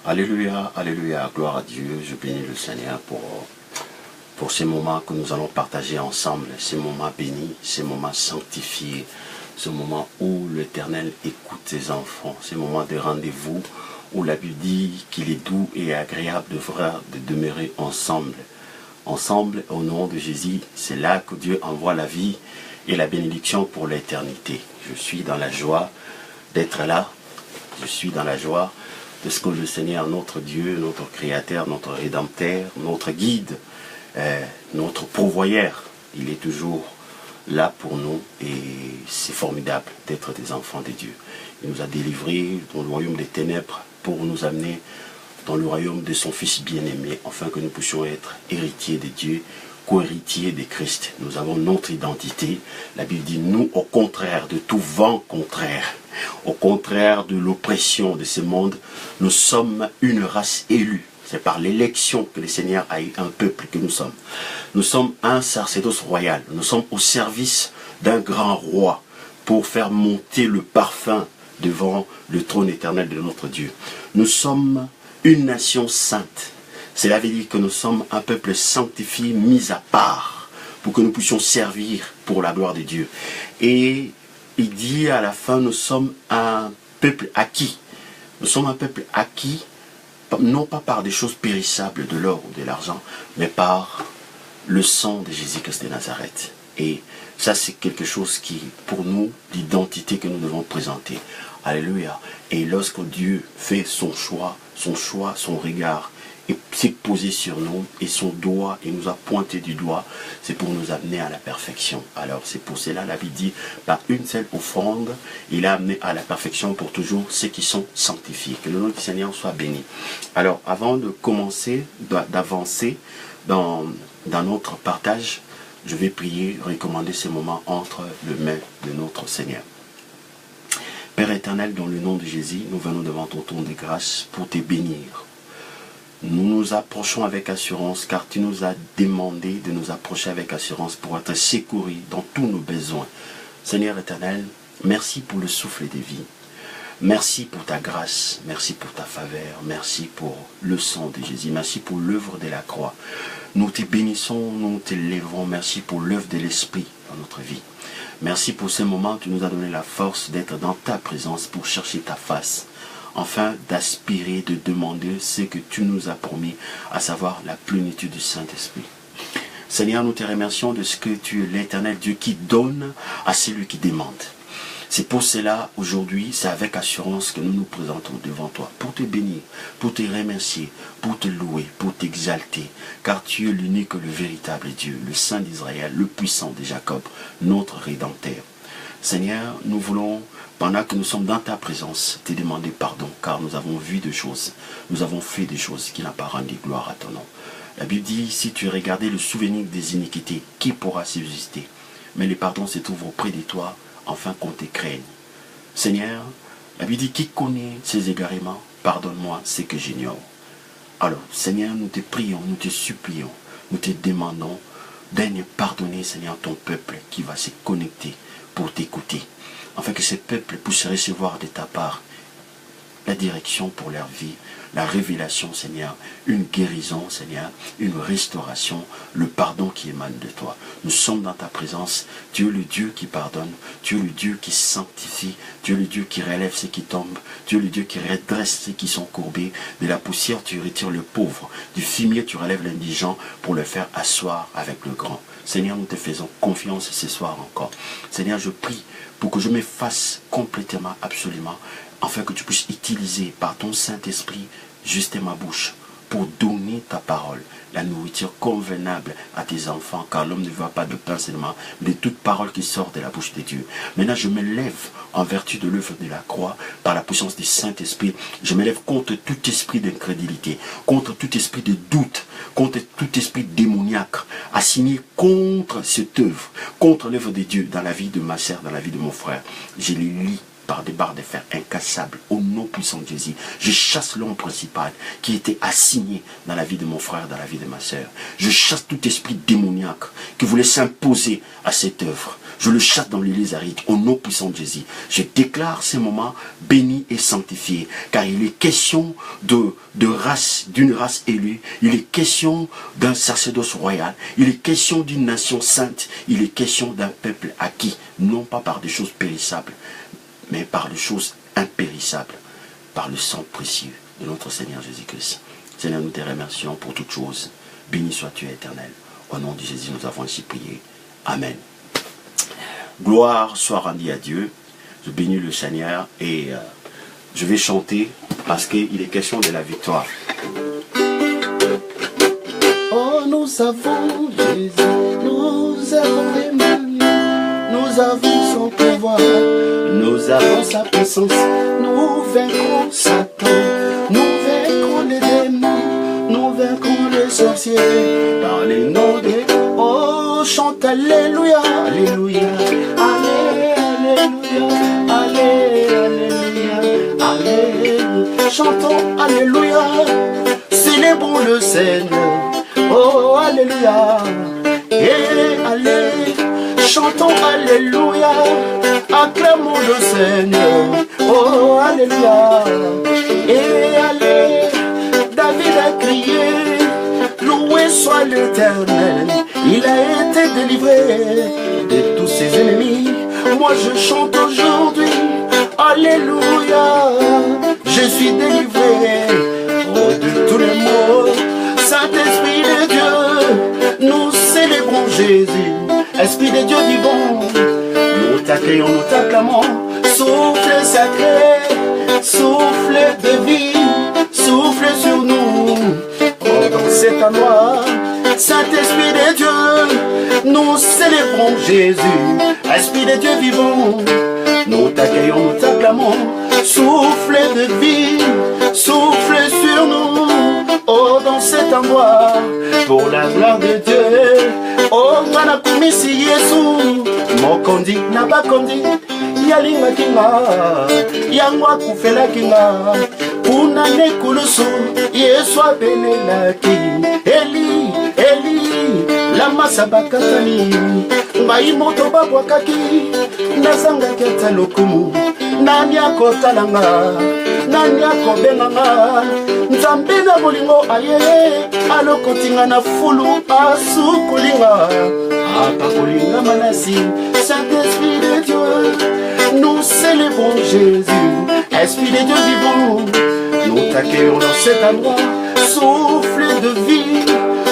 Alléluia, alléluia, gloire à Dieu. Je bénis le Seigneur pour ces moments que nous allons partager ensemble, ces moments bénis, ces moments sanctifiés, ce moment où l'Éternel écoute ses enfants, ces moments de rendez-vous où la Bible dit qu'il est doux et agréable de demeurer ensemble. Ensemble, au nom de Jésus, c'est là que Dieu envoie la vie et la bénédiction pour l'éternité. Je suis dans la joie d'être là. Je suis dans la joie de ce que le Seigneur, notre Dieu, notre Créateur, notre Rédempteur, notre guide, notre pourvoyeur, il est toujours là pour nous et c'est formidable d'être des enfants de Dieu. Il nous a délivrés dans le royaume des ténèbres pour nous amener dans le royaume de son Fils bien-aimé, afin que nous puissions être héritiers de Dieu, co-héritiers de Christ. Nous avons notre identité. La Bible dit, nous, au contraire de tout vent contraire, au contraire de l'oppression de ce monde, nous sommes une race élue. C'est par l'élection que le Seigneur a eu un peuple que nous sommes. Nous sommes un sacerdoce royal. Nous sommes au service d'un grand roi pour faire monter le parfum devant le trône éternel de notre Dieu. Nous sommes une nation sainte. Cela veut dire que nous sommes un peuple sanctifié, mis à part, pour que nous puissions servir pour la gloire de Dieu. Et il dit à la fin, nous sommes un peuple acquis. Nous sommes un peuple acquis, non pas par des choses périssables, de l'or ou de l'argent, mais par le sang de Jésus-Christ de Nazareth. Et ça, c'est quelque chose qui, pour nous, l'identité que nous devons présenter. Alléluia. Et lorsque Dieu fait son choix, son regard, et s'est posé sur nous, et son doigt, il nous a pointé du doigt, c'est pour nous amener à la perfection. Alors c'est pour cela, la Bible dit, par une seule offrande, il a amené à la perfection pour toujours ceux qui sont sanctifiés. Que le nom du Seigneur soit béni. Alors, avant de commencer, d'avancer dans notre partage, je vais prier, recommander ce moment entre les mains de notre Seigneur. Père éternel, dans le nom de Jésus, nous venons devant ton trône de grâce pour te bénir. Nous nous approchons avec assurance, car tu nous as demandé de nous approcher avec assurance pour être secourus dans tous nos besoins. Seigneur éternel, merci pour le souffle de vie. Merci pour ta grâce, merci pour ta faveur, merci pour le sang de Jésus, merci pour l'œuvre de la croix. Nous te bénissons, nous te lèverons, merci pour l'œuvre de l'Esprit dans notre vie. Merci pour ce moment, tu nous as donné la force d'être dans ta présence pour chercher ta face, afin d'aspirer, de demander ce que tu nous as promis, à savoir la plénitude du Saint-Esprit. Seigneur, nous te remercions de ce que tu es l'Éternel Dieu qui donne à celui qui demande. C'est pour cela, aujourd'hui, c'est avec assurance que nous nous présentons devant toi, pour te bénir, pour te remercier, pour te louer, pour t'exalter, car tu es l'unique, le véritable Dieu, le Saint d'Israël, le puissant de Jacob, notre Rédempteur. Seigneur, nous voulons, pendant que nous sommes dans ta présence, te demander pardon, car nous avons vu des choses, nous avons fait des choses qui n'ont pas rendu gloire à ton nom. La Bible dit, si tu regardais le souvenir des iniquités, qui pourra subsister? Mais le pardon se trouve auprès de toi, afin qu'on te craigne. Seigneur, la Bible dit, qui connaît ces égarements, pardonne-moi ce que j'ignore. Alors, Seigneur, nous te prions, nous te supplions, nous te demandons de pardonner, Seigneur, ton peuple qui va se connecter pour t'écouter, afin que ce peuple puisse recevoir de ta part la direction pour leur vie, la révélation, Seigneur, une guérison, Seigneur, une restauration, le pardon qui émane de toi. Nous sommes dans ta présence. Tu es le Dieu qui pardonne. Tu es le Dieu qui sanctifie. Tu es le Dieu qui relève ceux qui tombent. Tu es le Dieu qui redresse ceux qui sont courbés. De la poussière, tu retires le pauvre. Du fumier, tu relèves l'indigent pour le faire asseoir avec le grand. Seigneur, nous te faisons confiance ce soir encore. Seigneur, je prie pour que je m'efface complètement, absolument, afin que tu puisses utiliser par ton Saint-Esprit juste ma bouche pour donner ta parole, la nourriture convenable à tes enfants, car l'homme ne va pas de pain seulement, mais de toute parole qui sort de la bouche de Dieu. Maintenant, je me lève en vertu de l'œuvre de la croix, par la puissance du Saint-Esprit. Je me lève contre tout esprit d'incrédulité, contre tout esprit de doute, contre tout esprit démoniaque, assigné contre cette œuvre, contre l'œuvre de Dieu dans la vie de ma sœur, dans la vie de mon frère. Je les lis par des barres de fer incassables au nom puissant de Jésus. Je chasse l'homme principal qui était assigné dans la vie de mon frère, dans la vie de ma soeur. Je chasse tout esprit démoniaque qui voulait s'imposer à cette œuvre. Je le chasse dans l'église aride au nom puissant de Jésus. Je déclare ces moments bénis et sanctifiés, car il est question d'une race élue, il est question d'un sacerdoce royal, il est question d'une nation sainte, il est question d'un peuple acquis, non pas par des choses périssables, mais par des choses impérissables, par le sang précieux de notre Seigneur Jésus-Christ. Seigneur, nous te remercions pour toutes choses. Béni sois-tu, Éternel. Au nom de Jésus, nous avons ainsi prié. Amen. Gloire soit rendue à Dieu. Je bénis le Seigneur et je vais chanter parce qu'il est question de la victoire. Oh, nous avons Jésus, nous avons Emmanuel, nous avons son pouvoir, nous avons sa puissance, nous vaincrons Satan, nous vaincrons les démons, nous vaincrons les sorciers, par les noms des... Oh, chante Alléluia, Alléluia, Alléluia, Alléluia, Alléluia, chantons Alléluia, célébrons le Seigneur. Oh, Alléluia, et allez, chantons Alléluia, acclamons le Seigneur. Oh, Alléluia, et allez, David a crié, loué soit l'Éternel, il a été délivré de tous ses ennemis. Moi je chante aujourd'hui, Alléluia, je suis délivré de tous les maux. Saint-Esprit de Dieu, nous célébrons Jésus. Esprit de Dieu vivant, nous t'accueillons, nous t'acclamons. Souffle sacré, souffle de vie, souffle sur nous. Oh, dans cet endroit, Saint-Esprit de Dieu, nous célébrons Jésus. Esprit de Dieu vivant, nous t'accueillons, nous t'acclamons. Souffle de vie, souffle sur nous. Oh, dans cet endroit, pour la gloire de Dieu. Oh, mana kumisi Yesu, mokondi na bakondi, yalinga kinga, yangwa kufela kinga, kuna nekulusu, Yesu abelelaki, Eli, Eli, lama sabakatani, ngai moto babwakaki, nazanga kiata lokumu, nani akotalanga, nani akobenganga, nzambe na bolingo aye, alokotinga na fulu asukulinga, apakolinga manasi. Saint-Esprit de Dieu, nous célébrons Jésus. Esprit de Dieu vivant, nous t'accueillons dans cet endroit. Souffle de vie,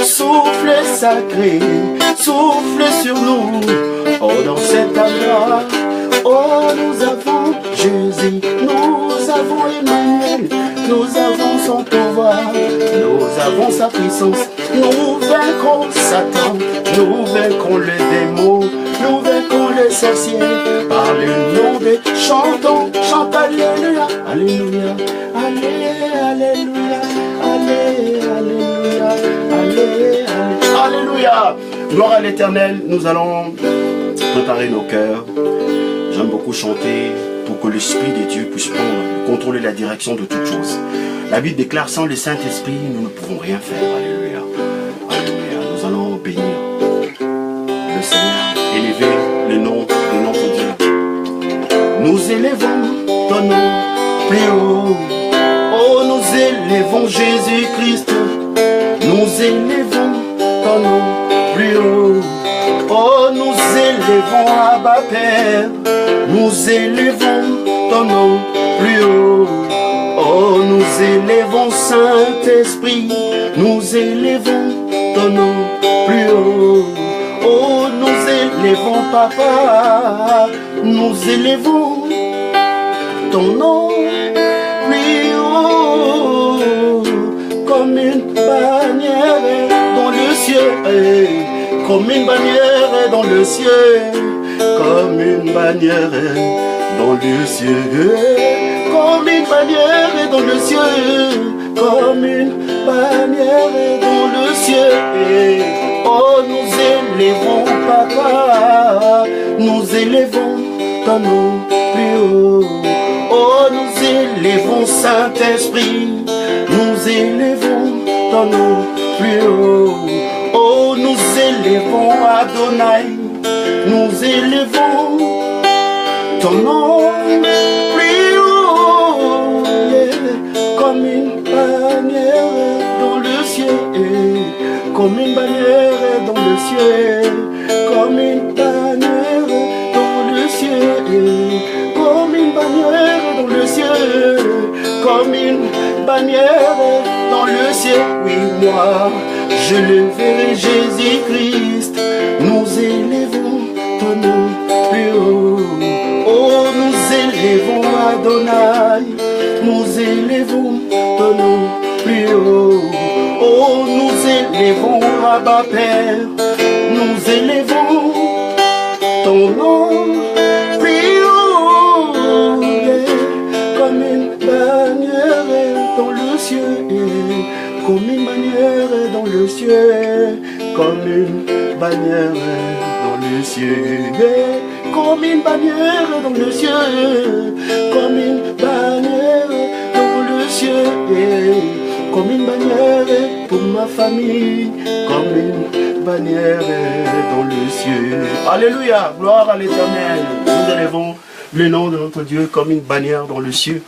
souffle sacré, souffle sur nous. Oh, dans cet endroit, oh, nous avons Jésus, nous avons Emmanuel, nous avons son pouvoir, nous avons sa puissance, nous vaincrons Satan, nous vaincrons les démons, nous vaincrons les sorciers, par le nom de... Chantons, chante Alléluia, Alléluia, Alléluia, Alléluia, Alléluia, Alléluia. Gloire à l'Éternel, nous allons préparer nos cœurs. J'aime beaucoup chanter pour que l'Esprit de Dieu puisse prendre, contrôler la direction de toutes choses. La Bible déclare, sans le Saint-Esprit, nous ne pouvons rien faire. Alléluia. Alléluia. Nous allons bénir le Seigneur, élever le nom de notre Dieu. Nous élevons ton nom plus haut. Oh, nous élevons Jésus-Christ. Nous élevons ton nom plus haut. Oh, nous élevons Abba Père, nous élevons ton nom plus haut. Oh, nous élevons Saint-Esprit, nous élevons ton nom plus haut. Oh, nous élevons Papa, nous élevons ton nom plus haut. Comme une bannière dans le ciel, comme une bannière dans le ciel, comme une bannière dans le ciel, comme une bannière dans le ciel, comme une bannière dans le ciel. Oh, nous élevons Papa, nous élevons ton nom plus haut. élevons, Saint-Esprit, nous élevons ton nom plus haut. Oh, nous élevons Adonai, nous élevons ton nom plus haut, yeah. Comme une bannière dans le ciel, comme une bannière dans le ciel, comme une bannière dans le ciel, comme une bannière dans le ciel, comme une bannière dans le ciel. Oui, moi, je le verrai, Jésus-Christ, nous élevons ton nom plus haut. Oh, nous élevons Adonai, nous élevons ton nom plus haut. Oh, nous élevons Abba Père, nous élevons ton nom plus haut, yeah. Comme une bannière dans le ciel, comme une bannière dans le ciel, comme une bannière dans le ciel, yeah. Comme une bannière dans le ciel, comme une bannière dans le ciel, yeah. Comme une bannière pour ma famille, comme une bannière dans le ciel. Alléluia, gloire à l'Éternel. Nous élevons le nom de notre Dieu comme une bannière dans le ciel.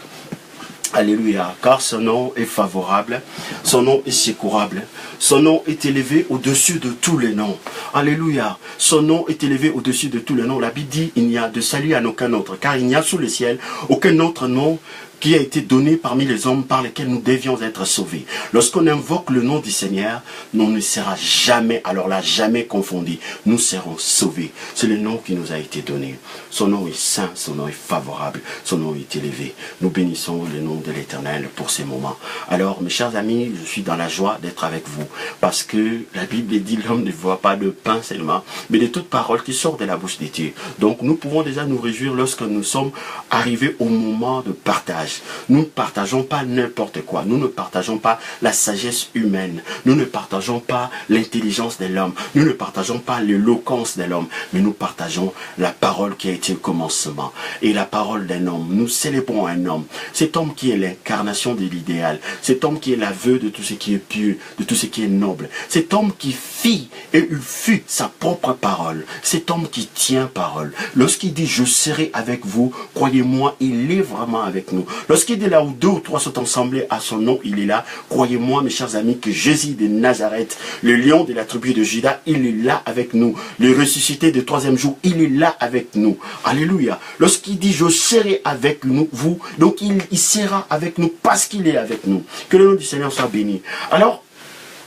Alléluia, car son nom est favorable, son nom est secourable, son nom est élevé au-dessus de tous les noms. Alléluia, son nom est élevé au-dessus de tous les noms. La Bible dit, il n'y a de salut à aucun autre, car il n'y a sous le ciel aucun autre nom qui a été donné parmi les hommes par lesquels nous devions être sauvés. Lorsqu'on invoque le nom du Seigneur, on ne sera jamais, alors là, jamais confondu. Nous serons sauvés. C'est le nom qui nous a été donné. Son nom est saint, son nom est favorable, son nom est élevé. Nous bénissons le nom de l'Éternel pour ces moments. Alors, mes chers amis, je suis dans la joie d'être avec vous, parce que la Bible dit, l'homme ne voit pas de pain seulement, mais de toute parole qui sort de la bouche de Dieu. Donc, nous pouvons déjà nous réjouir lorsque nous sommes arrivés au moment de partage. Nous ne partageons pas n'importe quoi. Nous ne partageons pas la sagesse humaine. Nous ne partageons pas l'intelligence de l'homme. Nous ne partageons pas l'éloquence de l'homme. Mais nous partageons la parole qui a été le commencement. Et la parole d'un homme. Nous célébrons un homme. Cet homme qui est l'incarnation de l'idéal. Cet homme qui est l'aveu de tout ce qui est pur, de tout ce qui est noble. Cet homme qui fit et fut sa propre parole. Cet homme qui tient parole. Lorsqu'il dit « Je serai avec vous », croyez-moi, il est vraiment avec nous. Lorsqu'il est là où 2 ou 3 sont assemblés à son nom, il est là. Croyez-moi, mes chers amis, que Jésus de Nazareth, le lion de la tribu de Juda, il est là avec nous. Le ressuscité du 3e jour, il est là avec nous. Alléluia. Lorsqu'il dit, je serai avec nous, vous, donc il sera avec nous parce qu'il est avec nous. Que le nom du Seigneur soit béni. Alors,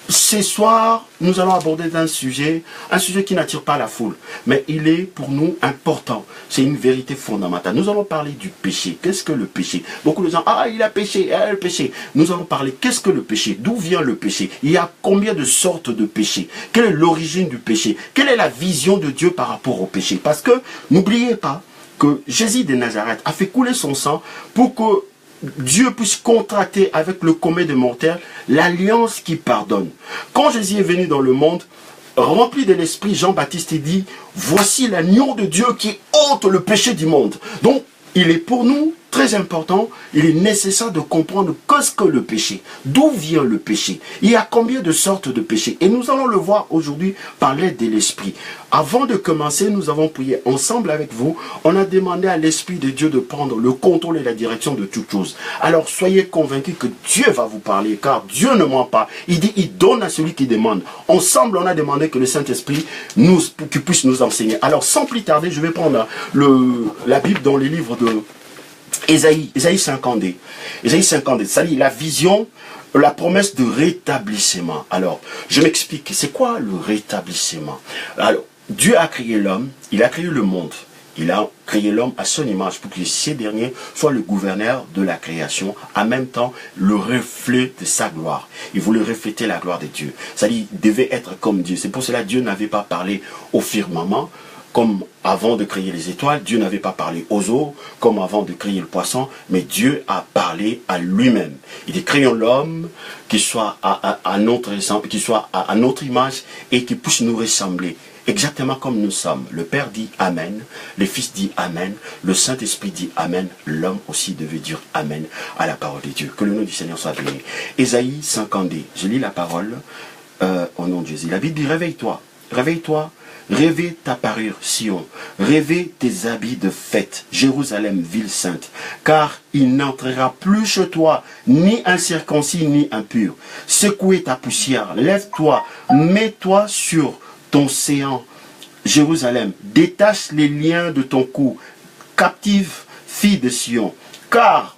ce soir, nous allons aborder un sujet qui n'attire pas la foule, mais il est pour nous important. C'est une vérité fondamentale. Nous allons parler du péché. Qu'est-ce que le péché? Beaucoup de gens, ah, il a péché, le péché. Nous allons parler, qu'est-ce que le péché? D'où vient le péché? Il y a combien de sortes de péchés? Quelle est l'origine du péché? Quelle est la vision de Dieu par rapport au péché? Parce que, n'oubliez pas que Jésus de Nazareth a fait couler son sang pour que Dieu puisse contracter avec le commun des mortels l'alliance qui pardonne. Quand Jésus est venu dans le monde, rempli de l'esprit, Jean-Baptiste dit, voici l'agneau de Dieu qui ôte le péché du monde. Donc, il est pour nous très important, il est nécessaire de comprendre qu'est-ce que le péché, d'où vient le péché, il y a combien de sortes de péchés, et nous allons le voir aujourd'hui par l'aide de l'esprit. Avant de commencer, nous avons prié ensemble avec vous, on a demandé à l'Esprit de Dieu de prendre le contrôle et la direction de toutes choses. Alors soyez convaincus que Dieu va vous parler, car Dieu ne ment pas, il dit, il donne à celui qui demande. Ensemble, on a demandé que le Saint-Esprit puisse nous enseigner. Alors sans plus tarder, je vais prendre la Bible dans les livres de Ésaïe 50. Ésaïe 50, ça dit la vision, la promesse de rétablissement. Alors, je m'explique, c'est quoi le rétablissement? Alors, Dieu a créé l'homme, il a créé le monde. Il a créé l'homme à son image pour que ces derniers soient le gouverneur de la création, en même temps le reflet de sa gloire. Il voulait refléter la gloire de Dieu. C'est-à-dire, il devait être comme Dieu. C'est pour cela que Dieu n'avait pas parlé au firmament, Comme avant de créer les étoiles, Dieu n'avait pas parlé aux eaux, comme avant de créer le poisson, mais Dieu a parlé à lui-même. Il dit, créons l'homme qui soit à notre exemple, qui soit à notre image et qui puisse nous ressembler. Exactement comme nous sommes. Le Père dit Amen, le Fils dit Amen, le Saint-Esprit dit Amen, l'homme aussi devait dire Amen à la parole de Dieu. Que le nom du Seigneur soit béni. Ésaïe 50, je lis la parole au nom de Jésus. La Bible dit, réveille-toi, réveille-toi, rêvez ta parure, Sion, rêvez tes habits de fête, Jérusalem, ville sainte, car il n'entrera plus chez toi ni incirconcis ni impur. Secouez ta poussière, lève-toi, mets-toi sur ton séant, Jérusalem, détache les liens de ton cou, captive fille de Sion, car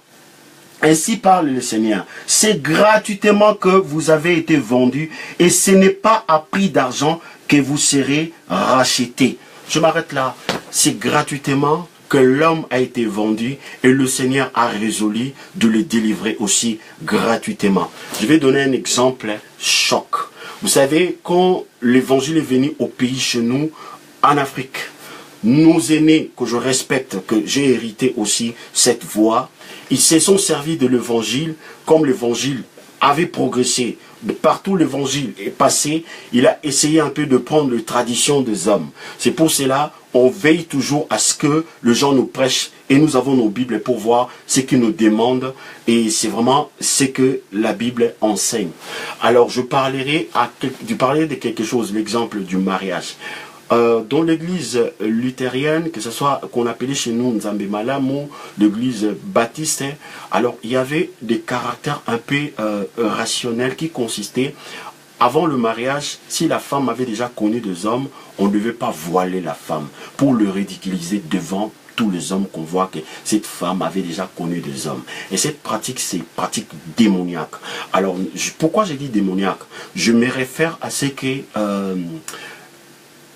ainsi parle le Seigneur, c'est gratuitement que vous avez été vendus et ce n'est pas à prix d'argent que vous serez rachetés. Je m'arrête là, c'est gratuitement que l'homme a été vendu et le Seigneur a résolu de le délivrer aussi gratuitement. Je vais donner un exemple choc. Vous savez, quand l'évangile est venu au pays chez nous, en Afrique, nos aînés, que je respecte, que j'ai hérité aussi cette voie, ils se sont servis de l'évangile comme l'évangile avait progressé. Partout l'évangile est passé, il a essayé un peu de prendre les traditions des hommes. C'est pour cela on veille toujours à ce que les gens nous prêchent et nous avons nos Bibles pour voir ce qu'ils nous demandent et c'est vraiment ce que la Bible enseigne. Alors je parlerai de quelque chose, l'exemple du mariage. Dans l'église luthérienne, que ce soit qu'on appelait chez nous Nzambe Malamu, l'église baptiste, alors il y avait des caractères un peu rationnels qui consistaient, avant le mariage, si la femme avait déjà connu des hommes, on ne devait pas voiler la femme pour le ridiculiser devant tous les hommes qu'on voit que cette femme avait déjà connu des hommes. Et cette pratique, c'est une pratique démoniaque. Alors, pourquoi j'ai dit démoniaque? Je me réfère à ce que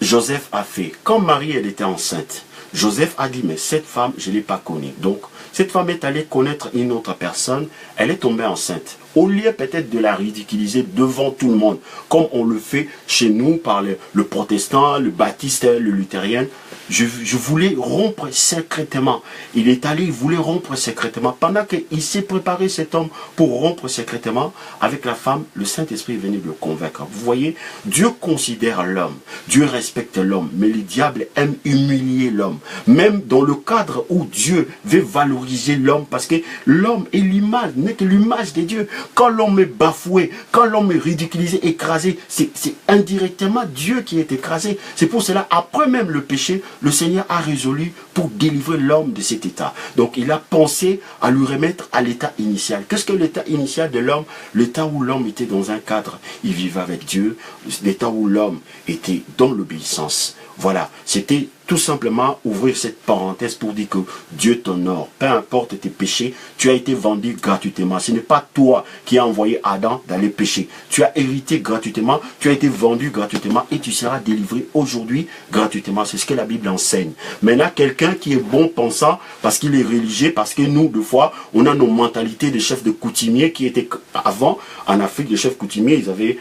Joseph a fait. Quand Marie, elle était enceinte, Joseph a dit, mais cette femme, je ne l'ai pas connue. Donc, cette femme est allée connaître une autre personne, elle est tombée enceinte. Au lieu peut-être de la ridiculiser devant tout le monde, comme on le fait chez nous par le protestant, le baptiste, le luthérien, je voulais rompre secrètement. Il est allé, il voulait rompre secrètement. Pendant qu'il s'est préparé, cet homme, pour rompre secrètement avec la femme, le Saint-Esprit est venu le convaincre. Vous voyez, Dieu considère l'homme, Dieu respecte l'homme, mais le diable aime humilier l'homme. Même dans le cadre où Dieu veut valoriser l'homme, parce que l'homme est l'image, n'est que l'image de Dieu. Quand l'homme est bafoué, quand l'homme est ridiculisé, écrasé, c'est indirectement Dieu qui est écrasé. C'est pour cela, après même le péché, le Seigneur a résolu pour délivrer l'homme de cet état. Donc il a pensé à lui remettre à l'état initial. Qu'est-ce que l'état initial de l'homme? L'état où l'homme était dans un cadre, il vivait avec Dieu, l'état où l'homme était dans l'obéissance. Voilà, c'était tout simplement ouvrir cette parenthèse pour dire que Dieu t'honore. Peu importe tes péchés, tu as été vendu gratuitement. Ce n'est pas toi qui as envoyé Adam d'aller pécher. Tu as hérité gratuitement, tu as été vendu gratuitement et tu seras délivré aujourd'hui gratuitement. C'est ce que la Bible enseigne. Maintenant, quelqu'un qui est bon pensant, parce qu'il est religieux, parce que nous, des fois, on a nos mentalités de chefs de coutumiers qui étaient avant, en Afrique, les chefs coutumiers, ils avaient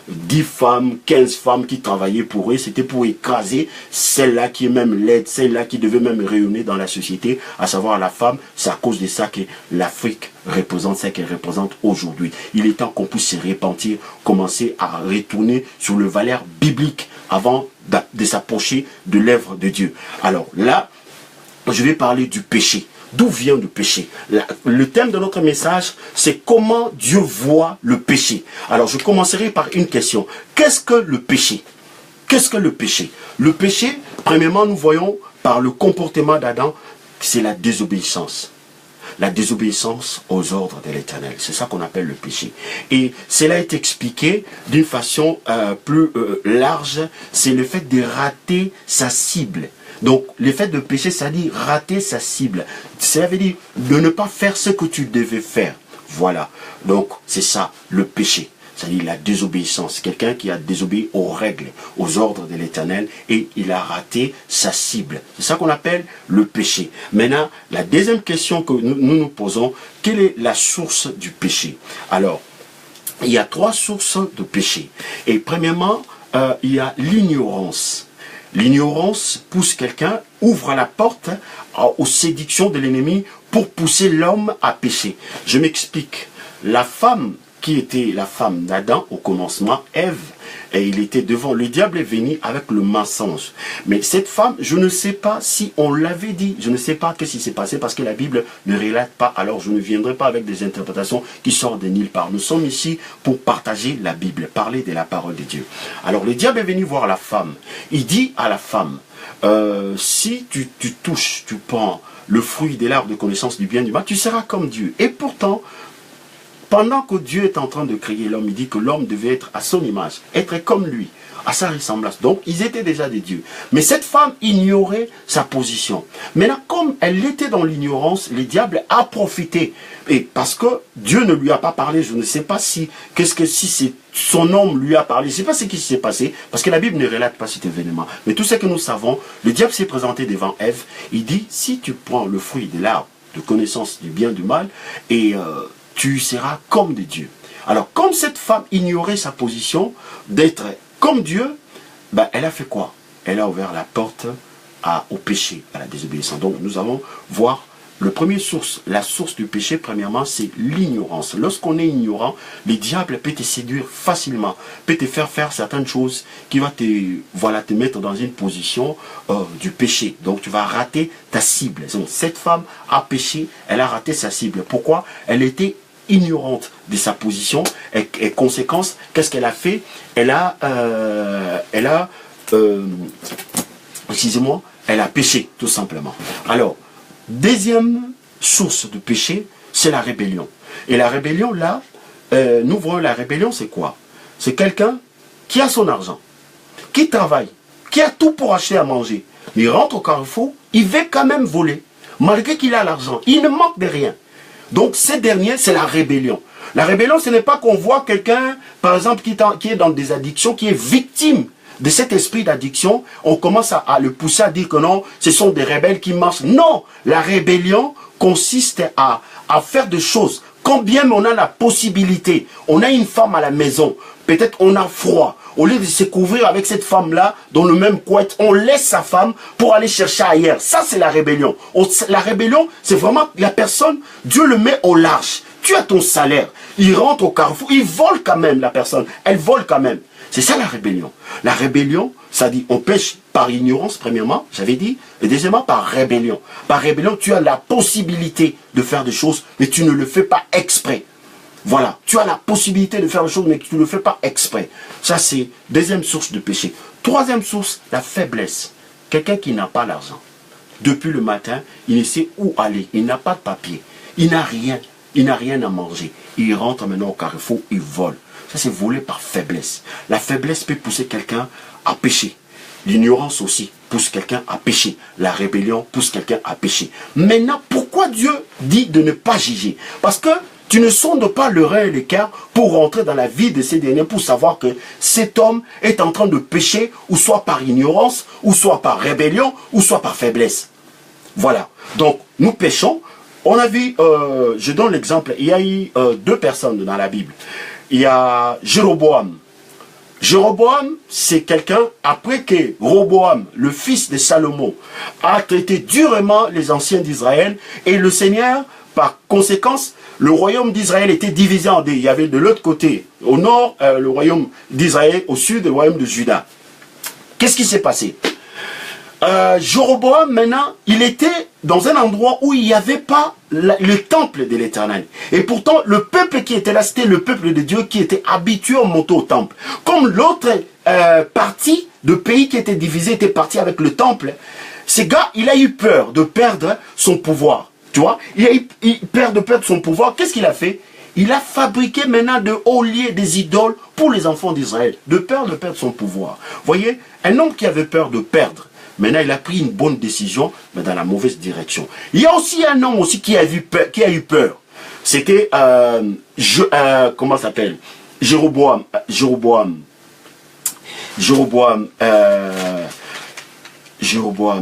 10 femmes, 15 femmes qui travaillaient pour eux. C'était pour écraser celle-là qui est même laide, celle-là qui devait même rayonner dans la société, à savoir la femme. C'est à cause de ça que l'Afrique représente ce qu'elle représente aujourd'hui. Il est temps qu'on puisse se repentir, commencer à retourner sur le valeur biblique avant de s'approcher de l'œuvre de Dieu. Alors là, je vais parler du péché. D'où vient le péché? Le thème de notre message, c'est comment Dieu voit le péché. Alors je commencerai par une question. Qu'est-ce que le péché? Qu'est-ce que le péché? Le péché, premièrement, nous voyons par le comportement d'Adam, c'est la désobéissance. La désobéissance aux ordres de l'Éternel. C'est ça qu'on appelle le péché. Et cela est expliqué d'une façon plus large. C'est le fait de rater sa cible. Donc, le fait de pécher, ça dit rater sa cible. Ça veut dire de ne pas faire ce que tu devais faire. Voilà. Donc, c'est ça, le péché. C'est-à-dire la désobéissance. Quelqu'un qui a désobéi aux règles, aux ordres de l'Éternel et il a raté sa cible. C'est ça qu'on appelle le péché. Maintenant, la deuxième question que nous posons, quelle est la source du péché? Alors, il y a 3 sources de péché. Et premièrement, il y a l'ignorance. L'ignorance pousse quelqu'un, ouvre la porte aux séductions de l'ennemi pour pousser l'homme à pécher. Je m'explique. La femme qui était la femme d'Adam au commencement, Ève, et il était devant, le diable est venu avec le mensonge. Mais cette femme, je ne sais pas si on l'avait dit, je ne sais pas qu'est-ce qui s'est passé parce que la Bible ne relate pas, alors je ne viendrai pas avec des interprétations qui sortent de nulle part. Nous sommes ici pour partager la Bible, parler de la parole de Dieu. Alors le diable est venu voir la femme, il dit à la femme, si tu touches, tu prends le fruit de l'arbre de connaissance du bien et du mal, tu seras comme Dieu. Et pourtant, pendant que Dieu est en train de créer l'homme, il dit que l'homme devait être à son image, être comme lui, à sa ressemblance. Donc, ils étaient déjà des dieux. Mais cette femme ignorait sa position. Maintenant, comme elle était dans l'ignorance, le diable a profité. Et parce que Dieu ne lui a pas parlé, je ne sais pas si son homme lui a parlé, je ne sais pas ce qui s'est passé, parce que la Bible ne relate pas cet événement. Mais tout ce que nous savons, le diable s'est présenté devant Ève, il dit, si tu prends le fruit de l'arbre de connaissance du bien et du mal, et tu seras comme des dieux. Alors, comme cette femme ignorait sa position d'être comme Dieu, ben, elle a fait quoi? Elle a ouvert la porte au péché, à la désobéissance. Donc, nous allons voir le premier source. La source du péché, premièrement, c'est l'ignorance. Lorsqu'on est ignorant, le diable peut te séduire facilement, peut te faire faire certaines choses qui vont te mettre dans une position du péché. Donc, tu vas rater ta cible. Donc, cette femme a péché, elle a raté sa cible. Pourquoi? Elle était ignorante de sa position et conséquence, qu'est-ce qu'elle a fait? Elle a péché, tout simplement. Alors, deuxième source de péché, c'est la rébellion. Et la rébellion, là, nous voyons la rébellion, c'est quoi? C'est quelqu'un qui a son argent, qui travaille, qui a tout pour acheter à manger. Mais il rentre au carrefour, il veut quand même voler. Malgré qu'il a l'argent, il ne manque de rien. Donc, ces derniers, c'est la rébellion. La rébellion, ce n'est pas qu'on voit quelqu'un, par exemple, qui est dans des addictions, qui est victime de cet esprit d'addiction. On commence à le pousser à dire que non, ce sont des rebelles qui marchent. Non, la rébellion consiste à faire des choses. Quand bien on a la possibilité, on a une femme à la maison, peut-être on a froid. Au lieu de se couvrir avec cette femme-là, dans le même couette, on laisse sa femme pour aller chercher ailleurs. Ça, c'est la rébellion. La rébellion, c'est vraiment la personne, Dieu le met au large. Tu as ton salaire. Il rentre au carrefour, il vole quand même la personne. Elle vole quand même. C'est ça la rébellion. La rébellion, ça dit, on pêche par ignorance, premièrement, j'avais dit, et deuxièmement, par rébellion. Par rébellion, tu as la possibilité de faire des choses, mais tu ne le fais pas exprès. Voilà, tu as la possibilité de faire des choses, mais tu ne le fais pas exprès. Ça, c'est deuxième source de péché. Troisième source, la faiblesse. Quelqu'un qui n'a pas l'argent. Depuis le matin, il ne sait où aller. Il n'a pas de papier. Il n'a rien. Il n'a rien à manger. Il rentre maintenant au carrefour, il vole. Ça, c'est voler par faiblesse. La faiblesse peut pousser quelqu'un à pécher. L'ignorance aussi pousse quelqu'un à pécher. La rébellion pousse quelqu'un à pécher. Maintenant, pourquoi Dieu dit de ne pas juger? Parce que tu ne sondes pas le rein et le cœur pour rentrer dans la vie de ces derniers, pour savoir que cet homme est en train de pécher, ou soit par ignorance, ou soit par rébellion, ou soit par faiblesse. Voilà. Donc, nous péchons. On a vu, je donne l'exemple, il y a eu deux personnes dans la Bible. Il y a Jéroboam. Jéroboam, c'est quelqu'un, après que Roboam, le fils de Salomon, a traité durement les anciens d'Israël, et le Seigneur, par conséquence, le royaume d'Israël était divisé en deux. Il y avait de l'autre côté, au nord, le royaume d'Israël, au sud, le royaume de Juda. Qu'est-ce qui s'est passé? Jéroboam, maintenant, il était dans un endroit où il n'y avait pas le temple de l'Éternel. Et pourtant, le peuple qui était là, c'était le peuple de Dieu qui était habitué à monter au temple. Comme l'autre partie de pays qui était divisé était parti avec le temple, ce gars, il a eu peur de perdre son pouvoir. Tu vois, il a eu peur de perdre son pouvoir. Qu'est-ce qu'il a fait? Il a fabriqué maintenant de hauts lieux, des idoles pour les enfants d'Israël, de peur de perdre son pouvoir. Voyez, un homme qui avait peur de perdre, maintenant il a pris une bonne décision, mais dans la mauvaise direction. Il y a aussi un homme aussi qui a eu peur. C'était, comment ça s'appelle? Jéroboam.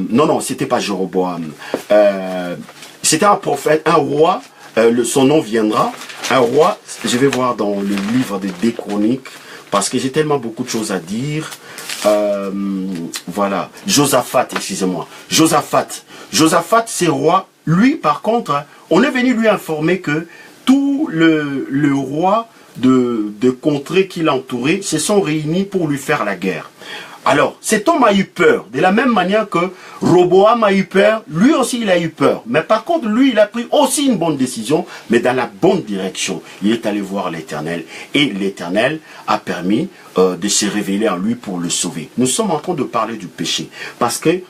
Non, c'était pas Jéroboam. C'était un prophète, un roi, son nom viendra. Un roi, je vais voir dans le livre des Chroniques, parce que j'ai tellement beaucoup de choses à dire. Voilà, Josaphat, excusez-moi. Josaphat, c'est roi. Lui, par contre, hein, on est venu lui informer que tout le roi de contrées qui l'entouraient se sont réunis pour lui faire la guerre. Alors, cet homme a eu peur, de la même manière que Roboam a eu peur, lui aussi il a eu peur. Mais par contre, lui, il a pris aussi une bonne décision, mais dans la bonne direction. Il est allé voir l'Éternel, et l'Éternel a permis de se révéler en lui pour le sauver. Nous sommes en train de parler du péché, parce que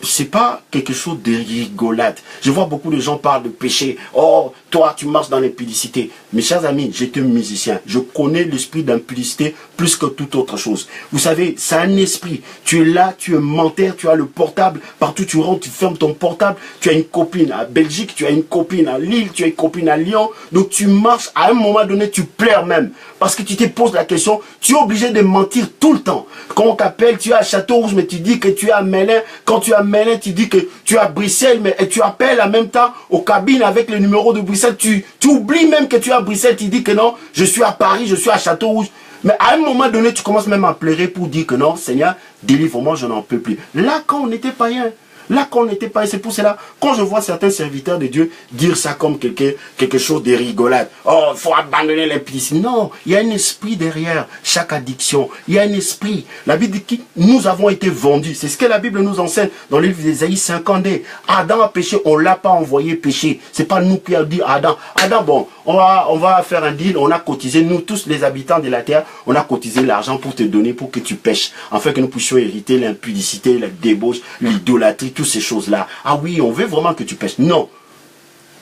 c'est pas quelque chose de rigolade. Je vois beaucoup de gens parler de péché. Oh, toi, tu marches dans l'impudicité. Mes chers amis, j'étais musicien. Je connais l'esprit d'impudicité plus que toute autre chose. Vous savez, c'est un esprit. Tu es là, tu es menteur, tu as le portable. Partout tu rentres, tu fermes ton portable. Tu as une copine à Belgique, tu as une copine à Lille, tu as une copine à Lyon. Donc tu marches, à un moment donné, tu pleures même. Parce que tu te poses la question, tu es obligé de mentir tout le temps. Quand on t'appelle, tu es à Château-Rouge, mais tu dis que tu es à Mélin. Quand tu es à Mélin, tu dis que tu es à Bruxelles, mais tu appelles en même temps aux cabines avec le numéro de Bruxelles. Tu oublies même que tu es à Bruxelles, tu dis que non, je suis à Paris, je suis à Château-Rouge. Mais à un moment donné, tu commences même à pleurer pour dire que non, Seigneur, délivre-moi, je n'en peux plus. Là, quand on était païen, là, quand on n'était pas, c'est pour cela, quand je vois certains serviteurs de Dieu dire ça comme quelque chose de rigolade, oh, il faut abandonner l'impudicité. Non, il y a un esprit derrière chaque addiction. Il y a un esprit. La Bible dit que nous avons été vendus. C'est ce que la Bible nous enseigne dans le livre d'Ésaïe 50. Adam a péché, on ne l'a pas envoyé pécher. C'est pas nous qui avons dit Adam. Adam, bon, on va faire un deal, on a cotisé, nous tous les habitants de la terre, on a cotisé l'argent pour te donner, pour que tu pêches, afin que nous puissions hériter l'impudicité, la débauche, l'idolâtrie, toutes ces choses-là. Ah oui, on veut vraiment que tu pêches. Non.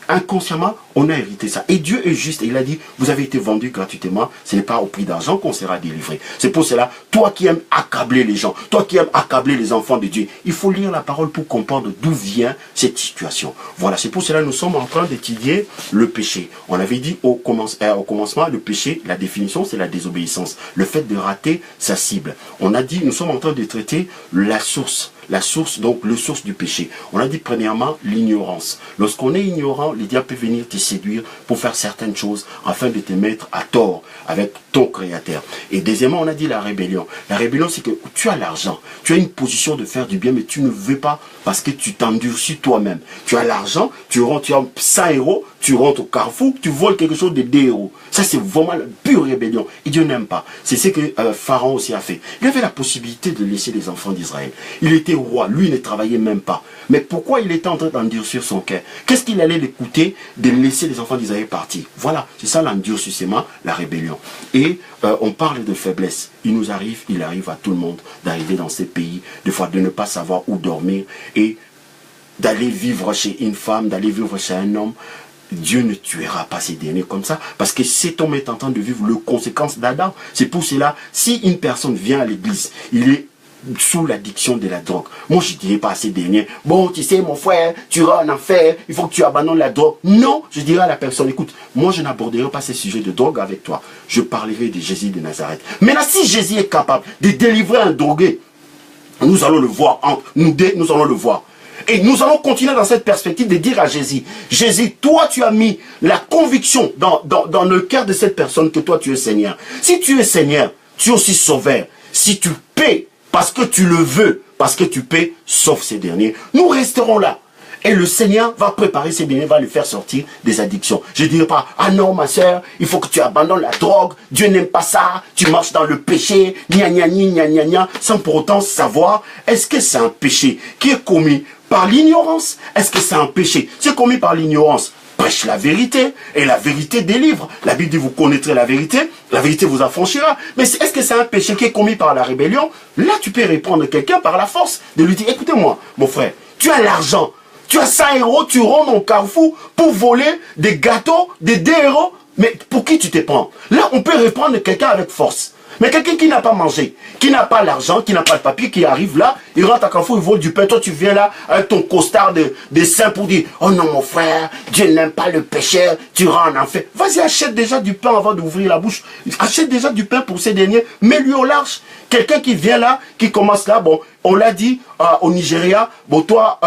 Inconsciemment, on a hérité ça. Et Dieu est juste. Et il a dit, vous avez été vendus gratuitement. Ce n'est pas au prix d'argent qu'on sera délivré. C'est pour cela, toi qui aimes accabler les gens, toi qui aimes accabler les enfants de Dieu, il faut lire la parole pour comprendre d'où vient cette situation. Voilà, c'est pour cela que nous sommes en train d'étudier le péché. On avait dit au commencement, le péché, la définition, c'est la désobéissance. Le fait de rater sa cible. On a dit, nous sommes en train de traiter la source. La source, donc le source du péché. On a dit premièrement l'ignorance. Lorsqu'on est ignorant, le diable peut venir te séduire pour faire certaines choses afin de te mettre à tort avec ton créateur. Et deuxièmement, on a dit la rébellion. La rébellion, c'est que tu as l'argent, tu as une position de faire du bien, mais tu ne veux pas parce que tu t'endurcis toi-même. Tu as l'argent, tu as 100 euros, tu rentres au carrefour, tu voles quelque chose de 2 euros. Ça, c'est vraiment la pure rébellion. Et Dieu n'aime pas. C'est ce que Pharaon aussi a fait. Il avait la possibilité de laisser les enfants d'Israël. Il était roi. Lui, il ne travaillait même pas. Mais pourquoi il était en train d'endurcir son cœur? Qu'est-ce qu'il allait l'écouter de laisser les enfants d'Israël partir? Voilà, c'est ça l'endurcissement, la rébellion. Et on parle de faiblesse. Il arrive à tout le monde d'arriver dans ces pays, des fois de ne pas savoir où dormir et d'aller vivre chez une femme, d'aller vivre chez un homme. Dieu ne tuera pas ces derniers comme ça, parce que cet homme est en train de vivre les conséquences d'Adam. C'est pour cela, si une personne vient à l'église, il est sous l'addiction de la drogue. Moi, je ne dirais pas à ces derniers, bon, tu sais, mon frère, tu iras en enfer, il faut que tu abandonnes la drogue. Non, je dirais à la personne, écoute, moi, je n'aborderai pas ces sujets de drogue avec toi. Je parlerai de Jésus de Nazareth. Maintenant, si Jésus est capable de délivrer un drogué, nous allons le voir, nous allons le voir. Et nous allons continuer dans cette perspective de dire à Jésus, Jésus, toi tu as mis la conviction dans le cœur de cette personne que toi tu es Seigneur. Si tu es Seigneur, tu es aussi sauveur. Si tu paies parce que tu le veux, parce que tu paies, sauve ces derniers, nous resterons là. Et le Seigneur va préparer ces derniers, va les faire sortir des addictions. Je ne dirai pas, ah non ma soeur, il faut que tu abandonnes la drogue, Dieu n'aime pas ça, tu marches dans le péché, gna gna gna gna gna, sans pour autant savoir, est-ce que c'est un péché qui est commis par l'ignorance? Est-ce que c'est un péché? C'est commis par l'ignorance. Prêche la vérité, et la vérité délivre. La Bible dit, vous connaîtrez la vérité vous affranchira. Mais est-ce que c'est un péché qui est commis par la rébellion? Là, tu peux répondre quelqu'un par la force, de lui dire, écoutez-moi, mon frère, tu as l'argent, tu as 100 euros, tu rentres au carrefour pour voler des gâteaux, des 2 euros, mais pour qui tu te prends? Là, on peut répondre quelqu'un avec force. Mais quelqu'un qui n'a pas mangé, qui n'a pas l'argent, qui n'a pas le papier, qui arrive là, il rentre à Carrefour, il vole du pain. Toi, tu viens là avec ton costard de saints pour dire, oh non, mon frère, Dieu n'aime pas le pécheur, tu rends en enfer. Vas-y, achète déjà du pain avant d'ouvrir la bouche. Achète déjà du pain pour ces derniers, mets-lui au large. Quelqu'un qui vient là, qui commence là, bon, on l'a dit au Nigeria, bon toi,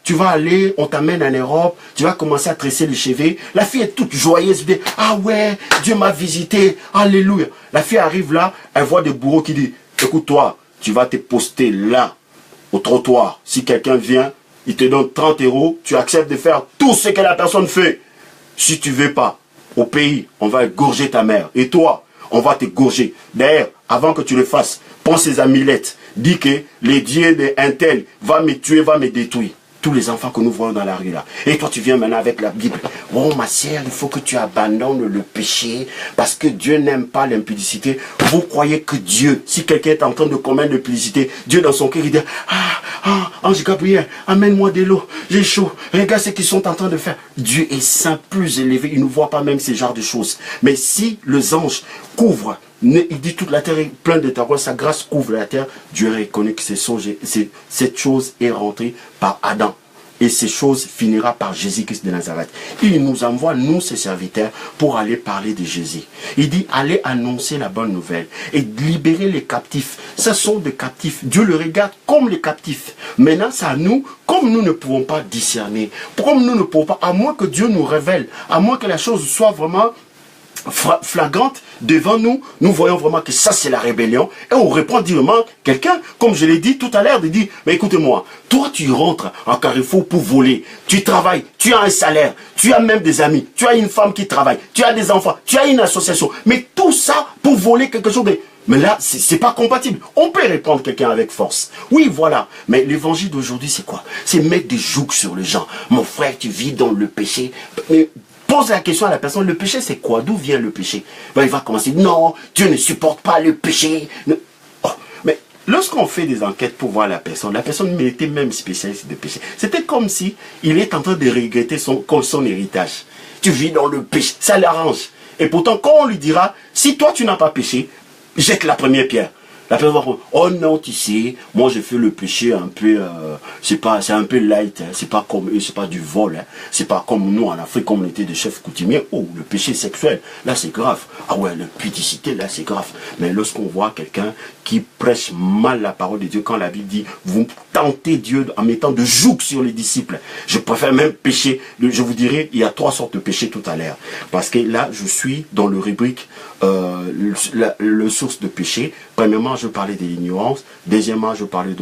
tu vas aller, on t'amène en Europe, tu vas commencer à tresser les cheveux. La fille est toute joyeuse, dit, ah ouais, Dieu m'a visité, alléluia. La fille arrive là, elle voit des bourreaux qui disent, écoute toi, tu vas te poster là, au trottoir. Si quelqu'un vient, il te donne 30 €, tu acceptes de faire tout ce que la personne fait. Si tu veux pas, au pays, on va égorger ta mère. Et toi, on va t'égorger. D'ailleurs, avant que tu le fasses, prends ces amulettes. Dis que les dieux d'un tel va me tuer, va me détruire. Tous les enfants que nous voyons dans la rue là. Et toi, tu viens maintenant avec la Bible. Oh, ma sœur, il faut que tu abandonnes le péché parce que Dieu n'aime pas l'impudicité. Vous croyez que Dieu, si quelqu'un est en train de commettre l'impudicité, Dieu dans son cœur, il dit, Ange Gabriel, amène-moi de l'eau, j'ai chaud. Regarde ce qu'ils sont en train de faire. Dieu est saint, plus élevé. Il ne voit pas même ces genres de choses. Mais si les anges couvrent, il dit toute la terre est pleine de terre, sa grâce couvre la terre, Dieu reconnaît que cette chose est rentrée par Adam. Et ces choses finira par Jésus-Christ de Nazareth. Il nous envoie, nous, ses serviteurs, pour aller parler de Jésus. Il dit, allez annoncer la bonne nouvelle et libérer les captifs. Ce sont des captifs. Dieu le regarde comme les captifs. Maintenant, c'est à nous, comme nous ne pouvons pas discerner, comme nous ne pouvons pas, à moins que Dieu nous révèle, à moins que la chose soit vraiment flagrante devant nous, nous voyons vraiment que ça c'est la rébellion et on répond directement quelqu'un, comme je l'ai dit tout à l'heure, de dire, mais écoutez-moi, toi tu rentres en Carrefour pour voler, tu travailles, tu as un salaire, tu as même des amis, tu as une femme qui travaille, tu as des enfants, tu as une association, mais tout ça pour voler quelque chose de... Mais là, c'est pas compatible. On peut répondre quelqu'un avec force. Oui, voilà. Mais l'évangile d'aujourd'hui, c'est quoi? C'est mettre des jougs sur les gens. Mon frère, tu vis dans le péché. Mais pose la question à la personne, le péché c'est quoi? D'où vient le péché? Ben, il va commencer, non, Dieu ne supporte pas le péché. Oh, mais lorsqu'on fait des enquêtes pour voir la personne était même spécialiste de péché. C'était comme si il est en train de regretter son héritage. Tu vis dans le péché, ça l'arrange. Et pourtant, quand on lui dira, si toi tu n'as pas péché, jette la première pierre. La personne va dire, oh non, tu sais, moi j'ai fait le péché un peu, c'est un peu light, hein, c'est pas comme eux, c'est pas du vol, hein, c'est pas comme nous en Afrique, comme on était des chefs coutumiers. Oh, le péché sexuel, là c'est grave. Ah ouais, la pudicité, là c'est grave. Mais lorsqu'on voit quelqu'un qui prêche mal la parole de Dieu, quand la Bible dit, vous tentez Dieu en mettant de joug sur les disciples, je préfère même pécher. Je vous dirai, il y a 3 sortes de péchés tout à l'heure. Parce que là, je suis dans le rubrique, le source de péché. Premièrement, je parlais de l'ignorance. Deuxièmement, je parlais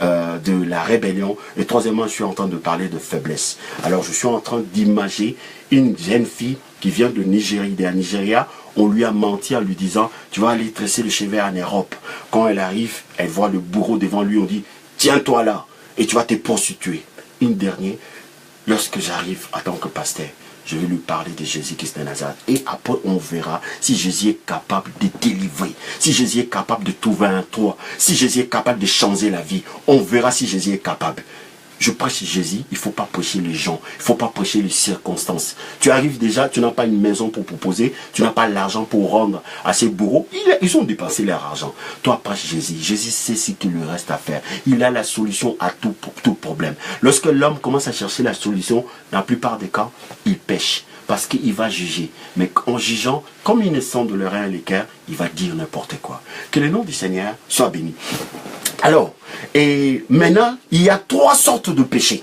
de la rébellion. Et troisièmement, je suis en train de parler de faiblesse. Alors, je suis en train d'imager une jeune fille qui vient de Nigeria. On lui a menti en lui disant, tu vas aller tresser les cheveux en Europe. Quand elle arrive, elle voit le bourreau devant lui. On dit, tiens-toi là et tu vas te prostituer. Une dernière, lorsque j'arrive en tant que pasteur, je vais lui parler de Jésus-Christ de Nazareth. Et après, on verra si Jésus est capable de délivrer. Si Jésus est capable de trouver un toit. Si Jésus est capable de changer la vie. On verra si Jésus est capable. Je prêche Jésus, il ne faut pas prêcher les gens. Il ne faut pas prêcher les circonstances. Tu arrives déjà, tu n'as pas une maison pour proposer. Tu n'as pas l'argent pour rendre à ces bourreaux. Ils ont dépensé leur argent. Toi, prêche Jésus. Jésus sait ce qu'il lui reste à faire. Il a la solution à tout problème. Lorsque l'homme commence à chercher la solution, dans la plupart des cas, il pêche. Parce qu'il va juger. Mais en jugeant, comme il ne sent de leur rien l'équerre, il va dire n'importe quoi. Que le nom du Seigneur soit béni. Alors, et maintenant, il y a 3 sortes de péchés.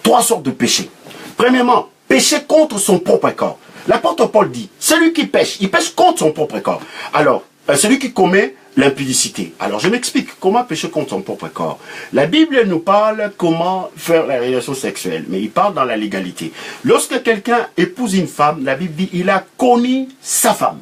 3 sortes de péchés. Premièrement, péché contre son propre corps. L'apôtre Paul dit, celui qui pêche, il pêche contre son propre corps. Alors, celui qui commet l'impudicité. Alors, je m'explique comment pécher contre son propre corps. La Bible nous parle comment faire la relation sexuelle, mais il parle dans la légalité. Lorsque quelqu'un épouse une femme, la Bible dit, il a connu sa femme.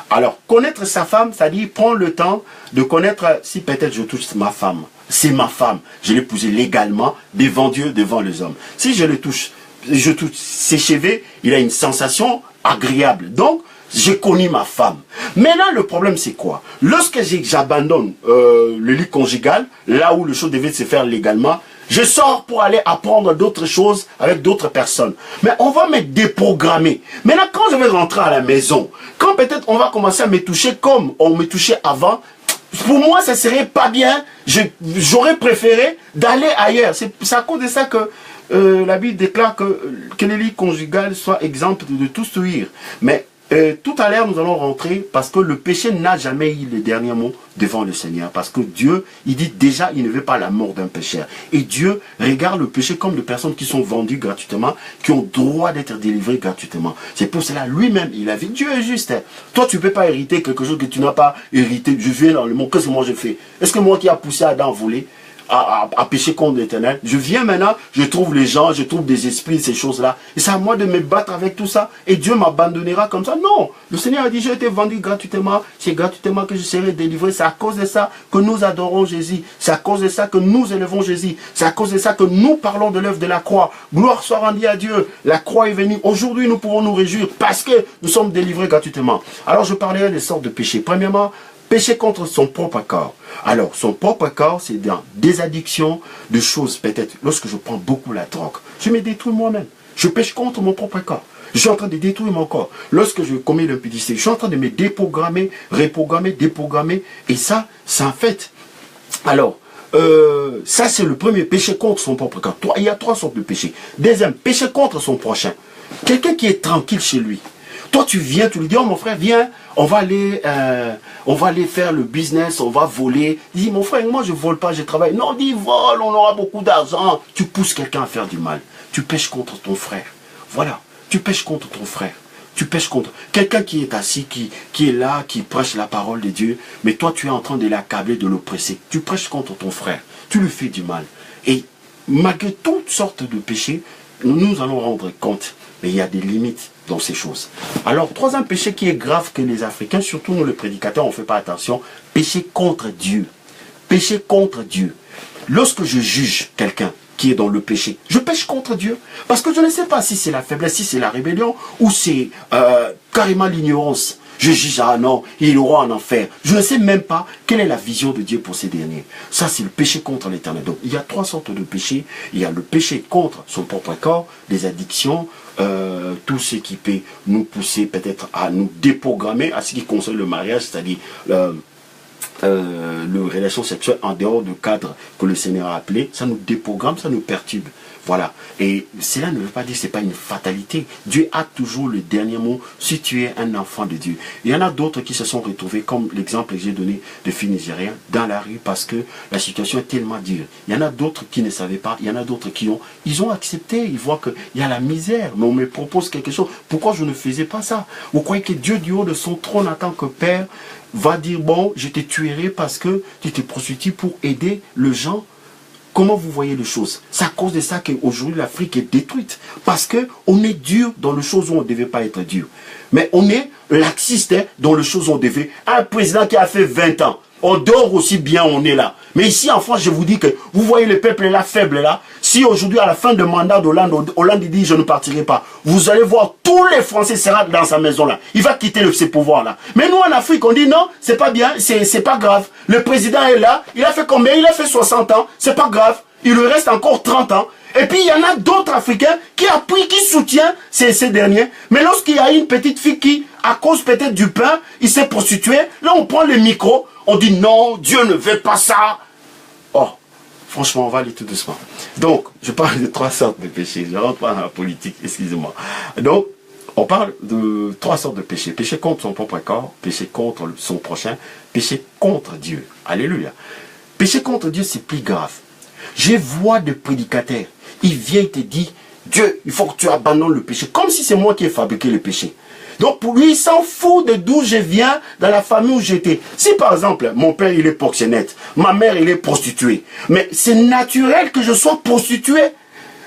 Alors, connaître sa femme, c'est-à-dire prendre le temps de connaître, si peut-être je touche ma femme, c'est ma femme, je l'ai épousée légalement, devant Dieu, devant les hommes. Si je le touche, je touche ses cheveux, il a une sensation agréable. Donc, j'ai connu ma femme. Maintenant, le problème, c'est quoi? Lorsque j'abandonne le lit conjugal, là où les choses devaient se faire légalement, je sors pour aller apprendre d'autres choses avec d'autres personnes. Mais on va me déprogrammer. Maintenant, quand je vais rentrer à la maison, quand peut-être on va commencer à me toucher comme on me touchait avant, pour moi, ça serait pas bien. J'aurais préféré d'aller ailleurs. C'est à cause de ça que la Bible déclare que les lits conjugales soient exempts de tout souillure. Mais tout à l'heure, nous allons rentrer parce que le péché n'a jamais eu le dernier mot devant le Seigneur. Parce que Dieu, il dit déjà, il ne veut pas la mort d'un pécheur. Et Dieu regarde le péché comme des personnes qui sont vendues gratuitement, qui ont droit d'être délivrées gratuitement. C'est pour cela, lui-même, il a dit, Dieu est juste. Toi, tu ne peux pas hériter quelque chose que tu n'as pas hérité. Je viens dans le monde, qu'est-ce que moi je fais? Est-ce que moi qui a poussé Adam à voler, à pécher contre l'Éternel, je viens maintenant, je trouve les gens, je trouve des esprits, ces choses-là, et c'est à moi de me battre avec tout ça, et Dieu m'abandonnera comme ça? Non, le Seigneur a dit, j'ai été vendu gratuitement, c'est gratuitement que je serai délivré, c'est à cause de ça que nous adorons Jésus, c'est à cause de ça que nous élevons Jésus, c'est à cause de ça que nous parlons de l'œuvre de la croix. Gloire soit rendue à Dieu, la croix est venue, aujourd'hui nous pouvons nous réjouir parce que nous sommes délivrés gratuitement. Alors je parlerai des sortes de péchés. Premièrement, pécher contre son propre corps. Alors, son propre corps, c'est dans des addictions, de choses peut-être. Lorsque je prends beaucoup la drogue, je me détruis moi-même. Je pêche contre mon propre corps. Je suis en train de détruire mon corps. Lorsque je commets l'impudicité, je suis en train de me déprogrammer, reprogrammer, déprogrammer. Et ça, c'est un fait. Alors, ça c'est le premier, péché contre son propre corps. Il y a 3 sortes de péchés. Deuxième, péché contre son prochain. Quelqu'un qui est tranquille chez lui. Toi, tu viens, tu lui dis, oh mon frère, viens, on va aller faire le business, on va voler. Il dit, mon frère, moi je vole pas, je travaille. Non, dis, vole, on aura beaucoup d'argent. Tu pousses quelqu'un à faire du mal. Tu pêches contre ton frère. Voilà, tu pêches contre ton frère. Tu pêches contre quelqu'un qui est assis, qui est là, qui prêche la parole de Dieu, mais toi tu es en train de l'accabler, de l'oppresser. Tu prêches contre ton frère. Tu lui fais du mal. Et malgré toutes sortes de péchés, nous allons rendre compte. Mais il y a des limites dans ces choses. Alors, troisième péché qui est grave que les Africains, surtout nous les prédicateurs, on ne fait pas attention, péché contre Dieu. Péché contre Dieu. Lorsque je juge quelqu'un qui est dans le péché, je pêche contre Dieu. Parce que je ne sais pas si c'est la faiblesse, si c'est la rébellion, ou c'est carrément l'ignorance. Je juge, ah non, il aura en enfer. Je ne sais même pas quelle est la vision de Dieu pour ces derniers. Ça, c'est le péché contre l'Éternel. Donc, il y a 3 sortes de péchés. Il y a le péché contre son propre corps, les addictions, tout ce qui peut nous pousser peut-être à nous déprogrammer à ce qui concerne le mariage, c'est-à-dire le relation sexuelle en dehors du cadre que le Seigneur a appelé. Ça nous déprogramme, ça nous perturbe. Voilà. Et cela ne veut pas dire que ce n'est pas une fatalité. Dieu a toujours le dernier mot si tu es un enfant de Dieu. Il y en a d'autres qui se sont retrouvés, comme l'exemple que j'ai donné de filles nigériennes, dans la rue parce que la situation est tellement dure. Il y en a d'autres qui ne savaient pas. Il y en a d'autres qui ont accepté. Ils voient qu'il y a la misère. Mais on me propose quelque chose. Pourquoi je ne faisais pas ça? Vous croyez que Dieu du haut de son trône en tant que Père va dire, bon, je te tuerai parce que tu te prostitues pour aider les gens? Comment vous voyez les choses? C'est à cause de ça qu'aujourd'hui l'Afrique est détruite. Parce qu'on est dur dans les choses où on ne devait pas être dur. Mais on est laxiste dans les choses où on devait. Un président qui a fait 20 ans, on dort aussi bien, on est là. Mais ici en France, je vous dis que vous voyez le peuple là, faible là. Si aujourd'hui à la fin de mandat d'Hollande, Hollande dit je ne partirai pas, vous allez voir tous les Français seront dans sa maison là. Il va quitter ses pouvoirs là. Mais nous en Afrique, on dit non, c'est pas bien, c'est pas grave. Le président est là, il a fait combien? Il a fait 60 ans, c'est pas grave. Il lui reste encore 30 ans. Et puis il y en a d'autres Africains qui appuient, qui soutiennent ces derniers. Mais lorsqu'il y a une petite fille qui, à cause peut-être du pain, il s'est prostitué, là on prend le micro, on dit non, Dieu ne veut pas ça. Oh, franchement, on va aller tout doucement. Donc, je parle de 3 sortes de péchés. Je ne rentre pas dans la politique, excusez-moi. Donc, on parle de 3 sortes de péchés. Péché contre son propre corps, péché contre son prochain, péché contre Dieu. Alléluia. Péché contre Dieu, c'est plus grave. Je vois des prédicateurs, ils viennent te dire, Dieu, il faut que tu abandonnes le péché, comme si c'est moi qui ai fabriqué le péché. Donc pour lui, il s'en fout de d'où je viens, dans la famille où j'étais. Si par exemple, mon père il est proxénète, ma mère il est prostituée, mais c'est naturel que je sois prostitué.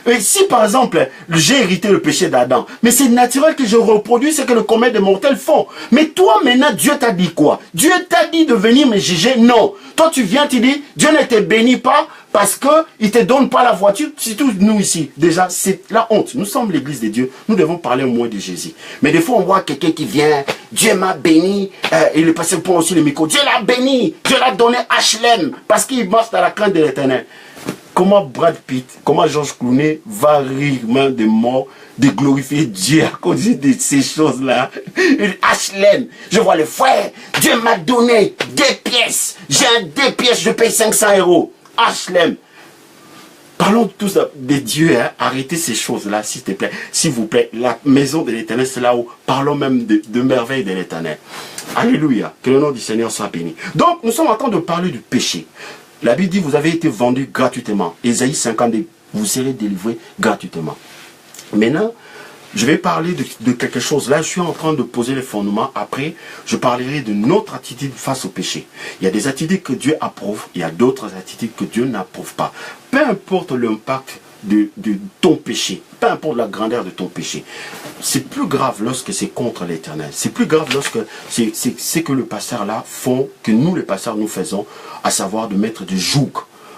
Et si par exemple, j'ai hérité le péché d'Adam, mais c'est naturel que je reproduise ce que le commun des mortels font. Mais toi maintenant, Dieu t'a dit quoi? Dieu t'a dit de venir me juger? Non. Toi tu viens, tu dis, Dieu ne te bénit pas parce qu'il ne te donne pas la voiture. Surtout nous ici, déjà, c'est la honte. Nous sommes l'église de Dieu, nous devons parler moins de Jésus. Mais des fois on voit quelqu'un qui vient, Dieu m'a béni, et le pasteur prend aussi le micro, Dieu l'a béni, Dieu l'a donné HLM, parce qu'il marche dans la crainte de l'Éternel. Comment Brad Pitt, comment Georges Clooney va rire main de mort de glorifier Dieu à cause de ces choses-là? HLM, je vois le frère, Dieu m'a donné 2 pièces, j'ai un 2 pièces, je paye 500 €. HLM. Parlons tous de Dieu, hein. Arrêtez ces choses-là, s'il te plaît. S'il vous plaît, la maison de l'Éternel, c'est là où parlons même de merveilles de l'Éternel. Alléluia, que le nom du Seigneur soit béni. Donc, nous sommes en train de parler du péché. La Bible dit, vous avez été vendus gratuitement. Ésaïe 52, vous serez délivrés gratuitement. Maintenant, je vais parler de quelque chose. Là, je suis en train de poser les fondements. Après, je parlerai de notre attitude face au péché. Il y a des attitudes que Dieu approuve. Il y a d'autres attitudes que Dieu n'approuve pas. Peu importe l'impact de ton péché. Peu importe la grandeur de ton péché. C'est plus grave lorsque c'est contre l'Éternel. C'est plus grave lorsque c'est ce que le pasteur là font, que nous les pasteurs nous faisons, à savoir de mettre du joug,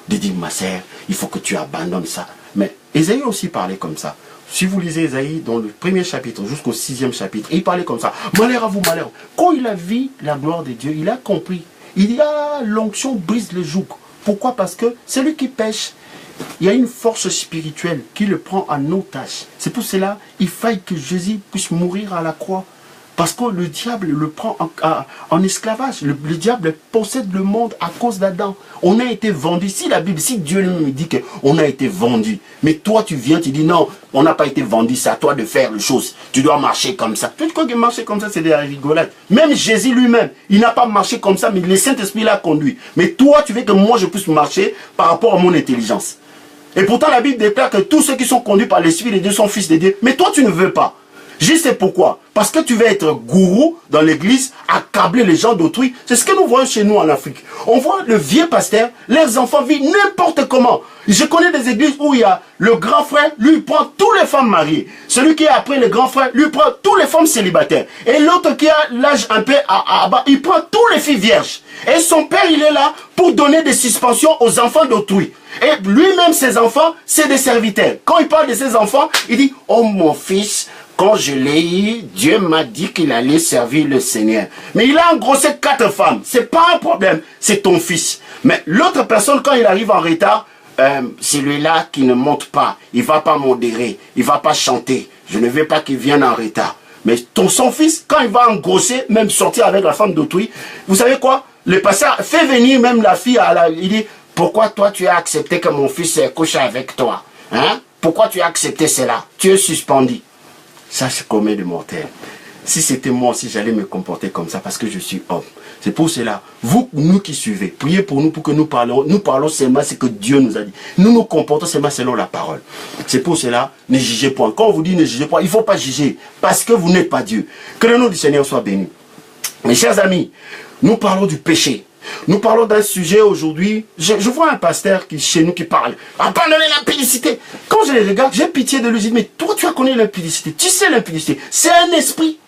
de dire, ma sœur, il faut que tu abandonnes ça. Mais Ésaïe aussi parlait comme ça. Si vous lisez Ésaïe dans le premier chapitre jusqu'au 6e chapitre, il parlait comme ça. Malheur à vous, malheur. Quand il a vu la gloire de Dieu, il a compris. Il dit, ah, l'onction brise le joug. Pourquoi? Parce que celui qui pêche, il y a une force spirituelle qui le prend en otage. C'est pour cela qu'il faille que Jésus puisse mourir à la croix. Parce que le diable le prend en esclavage. Le diable possède le monde à cause d'Adam. On a été vendu. Si la Bible, si Dieu lui dit qu'on a été vendu, mais toi tu viens, tu dis non, on n'a pas été vendu, c'est à toi de faire les choses. Tu dois marcher comme ça. Tu crois que marcher comme ça, c'est de la rigolade. Même Jésus lui-même, il n'a pas marché comme ça, mais le Saint-Esprit l'a conduit. Mais toi, tu veux que moi je puisse marcher par rapport à mon intelligence. Et pourtant, la Bible déclare que tous ceux qui sont conduits par l'Esprit de Dieu sont fils de Dieu. Mais toi, tu ne veux pas. Je sais pourquoi. Parce que tu veux être gourou dans l'église, accabler les gens d'autrui. C'est ce que nous voyons chez nous en Afrique. On voit le vieux pasteur, leurs enfants vivent n'importe comment. Je connais des églises où il y a le grand frère, lui il prend toutes les femmes mariées. Celui qui est après le grand frère, lui prend toutes les femmes célibataires. Et l'autre qui a l'âge un peu à bas, il prend toutes les filles vierges. Et son père, il est là pour donner des suspensions aux enfants d'autrui. Et lui-même, ses enfants, c'est des serviteurs. Quand il parle de ses enfants, il dit, oh mon fils, quand je l'ai eu, Dieu m'a dit qu'il allait servir le Seigneur. Mais il a engrossé 4 femmes. C'est pas un problème, c'est ton fils. Mais l'autre personne, quand il arrive en retard, celui-là qui ne monte pas, il va pas modérer, il va pas chanter. Je ne veux pas qu'il vienne en retard. Mais son fils, quand il va engrosser, même sortir avec la femme d'autrui, vous savez quoi? Le pasteur fait venir même la fille, il dit, pourquoi toi tu as accepté que mon fils couche avec toi? Hein? Pourquoi tu as accepté cela? Tu es suspendu. Ça, c'est commun de mortel. Si c'était moi aussi, j'allais me comporter comme ça parce que je suis homme. C'est pour cela, vous, nous qui suivez, priez pour nous pour que nous parlons seulement ce que Dieu nous a dit. Nous nous comportons seulement selon la parole. C'est pour cela, ne jugez point. Quand on vous dit ne jugez point, il ne faut pas juger parce que vous n'êtes pas Dieu. Que le nom du Seigneur soit béni. Mes chers amis, nous parlons du péché. Nous parlons d'un sujet aujourd'hui. Je vois un pasteur chez nous qui parle. Abandonnez l'impudicité. Quand je les regarde, j'ai pitié de lui. Je dis, mais toi, tu as connu l'impudicité. Tu sais l'impudicité. C'est un esprit.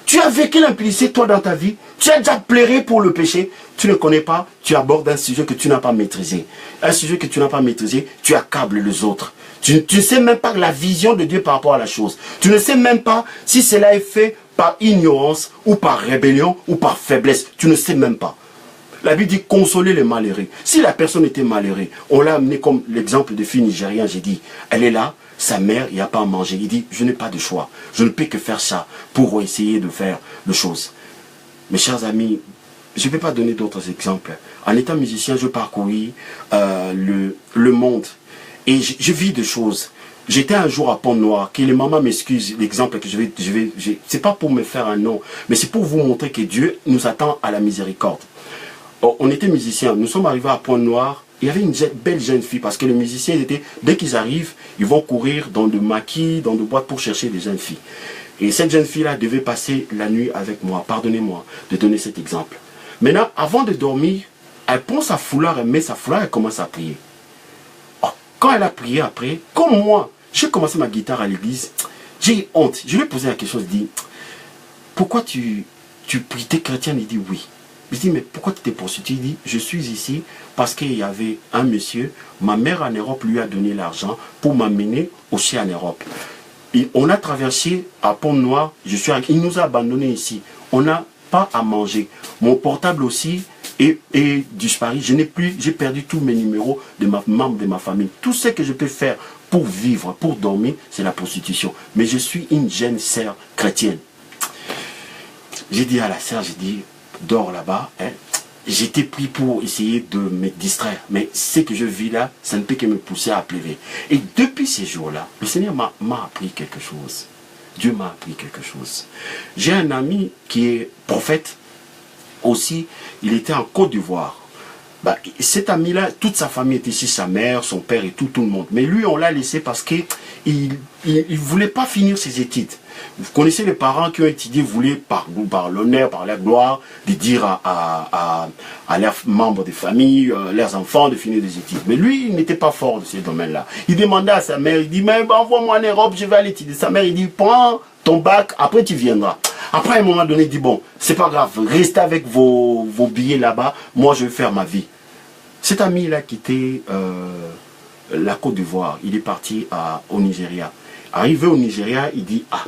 Tu as vécu l'impudicité, toi, dans ta vie. Tu as déjà pleuré pour le péché. Tu ne connais pas. Tu abordes un sujet que tu n'as pas maîtrisé. Un sujet que tu n'as pas maîtrisé. Tu accables les autres. Tu ne sais même pas la vision de Dieu par rapport à la chose. Tu ne sais même pas si cela est fait par ignorance ou par rébellion ou par faiblesse. Tu ne sais même pas. La Bible dit consoler les malheureux. Si la personne était malheureuse, on l'a amené comme l'exemple de fille nigérienne, j'ai dit, elle est là, sa mère, il n'y a pas à manger. Il dit, je n'ai pas de choix. Je ne peux que faire ça pour essayer de faire les choses. Mes chers amis, je ne peux pas donner d'autres exemples. En étant musicien, je parcouris le monde et je vis des choses. J'étais un jour à Pont-Noir, que les mamans m'excusent, l'exemple que c'est pas pour me faire un nom, mais c'est pour vous montrer que Dieu nous attend à la miséricorde. On était musiciens, nous sommes arrivés à Pont-Noir, il y avait une belle jeune fille, parce que les musiciens, dès qu'ils arrivent, ils vont courir dans de maquis, dans de boîtes pour chercher des jeunes filles. Et cette jeune fille-là devait passer la nuit avec moi, pardonnez-moi de donner cet exemple. Maintenant, avant de dormir, elle prend sa foulard, elle met sa foulard, elle commence à prier. Quand elle a prié après, comme moi, j'ai commencé ma guitare à l'église, j'ai eu honte. Je lui ai posé la question, je lui ai dit, pourquoi tu pries, t'es chrétien? Il dit oui. Je dis, mais pourquoi tu t'es prostitué? Il dit, je suis ici parce qu'il y avait un monsieur, ma mère en Europe lui a donné l'argent pour m'amener aussi en Europe. Et on a traversé à Pont-Noir, il nous a abandonnés ici. On n'a pas à manger. Mon portable aussi est disparu. J'ai perdu tous mes numéros de membres de ma famille. Tout ce que je peux faire pour vivre, pour dormir, c'est la prostitution. Mais je suis une jeune sœur chrétienne. J'ai dit à la sœur, j'ai dit, dors là-bas, hein. j'étais pris pour essayer de me distraire. Mais ce que je vis là, ça ne peut que me pousser à pleurer. Et depuis ces jours-là, le Seigneur m'a appris quelque chose. Dieu m'a appris quelque chose. J'ai un ami qui est prophète. Aussi, il était en Côte d'Ivoire. Bah, cet ami-là, toute sa famille était ici, sa mère, son père et tout le monde. Mais lui, on l'a laissé parce qu'il ne voulait pas finir ses études. Vous connaissez les parents qui ont étudié, voulaient par l'honneur, par la gloire, de dire à leurs membres de famille, leurs enfants de finir des études. Mais lui, il n'était pas fort de ces domaines-là. Il demandait à sa mère, il dit, mais envoie-moi en Europe, je vais aller étudier. Sa mère, il dit, prends ton bac, après tu viendras. Après, à un moment donné, il dit, bon, c'est pas grave, restez avec vos billets là-bas, moi je vais faire ma vie. Cet ami-là a quitté la Côte d'Ivoire, il est parti au Nigeria. Arrivé au Nigeria, il dit, ah,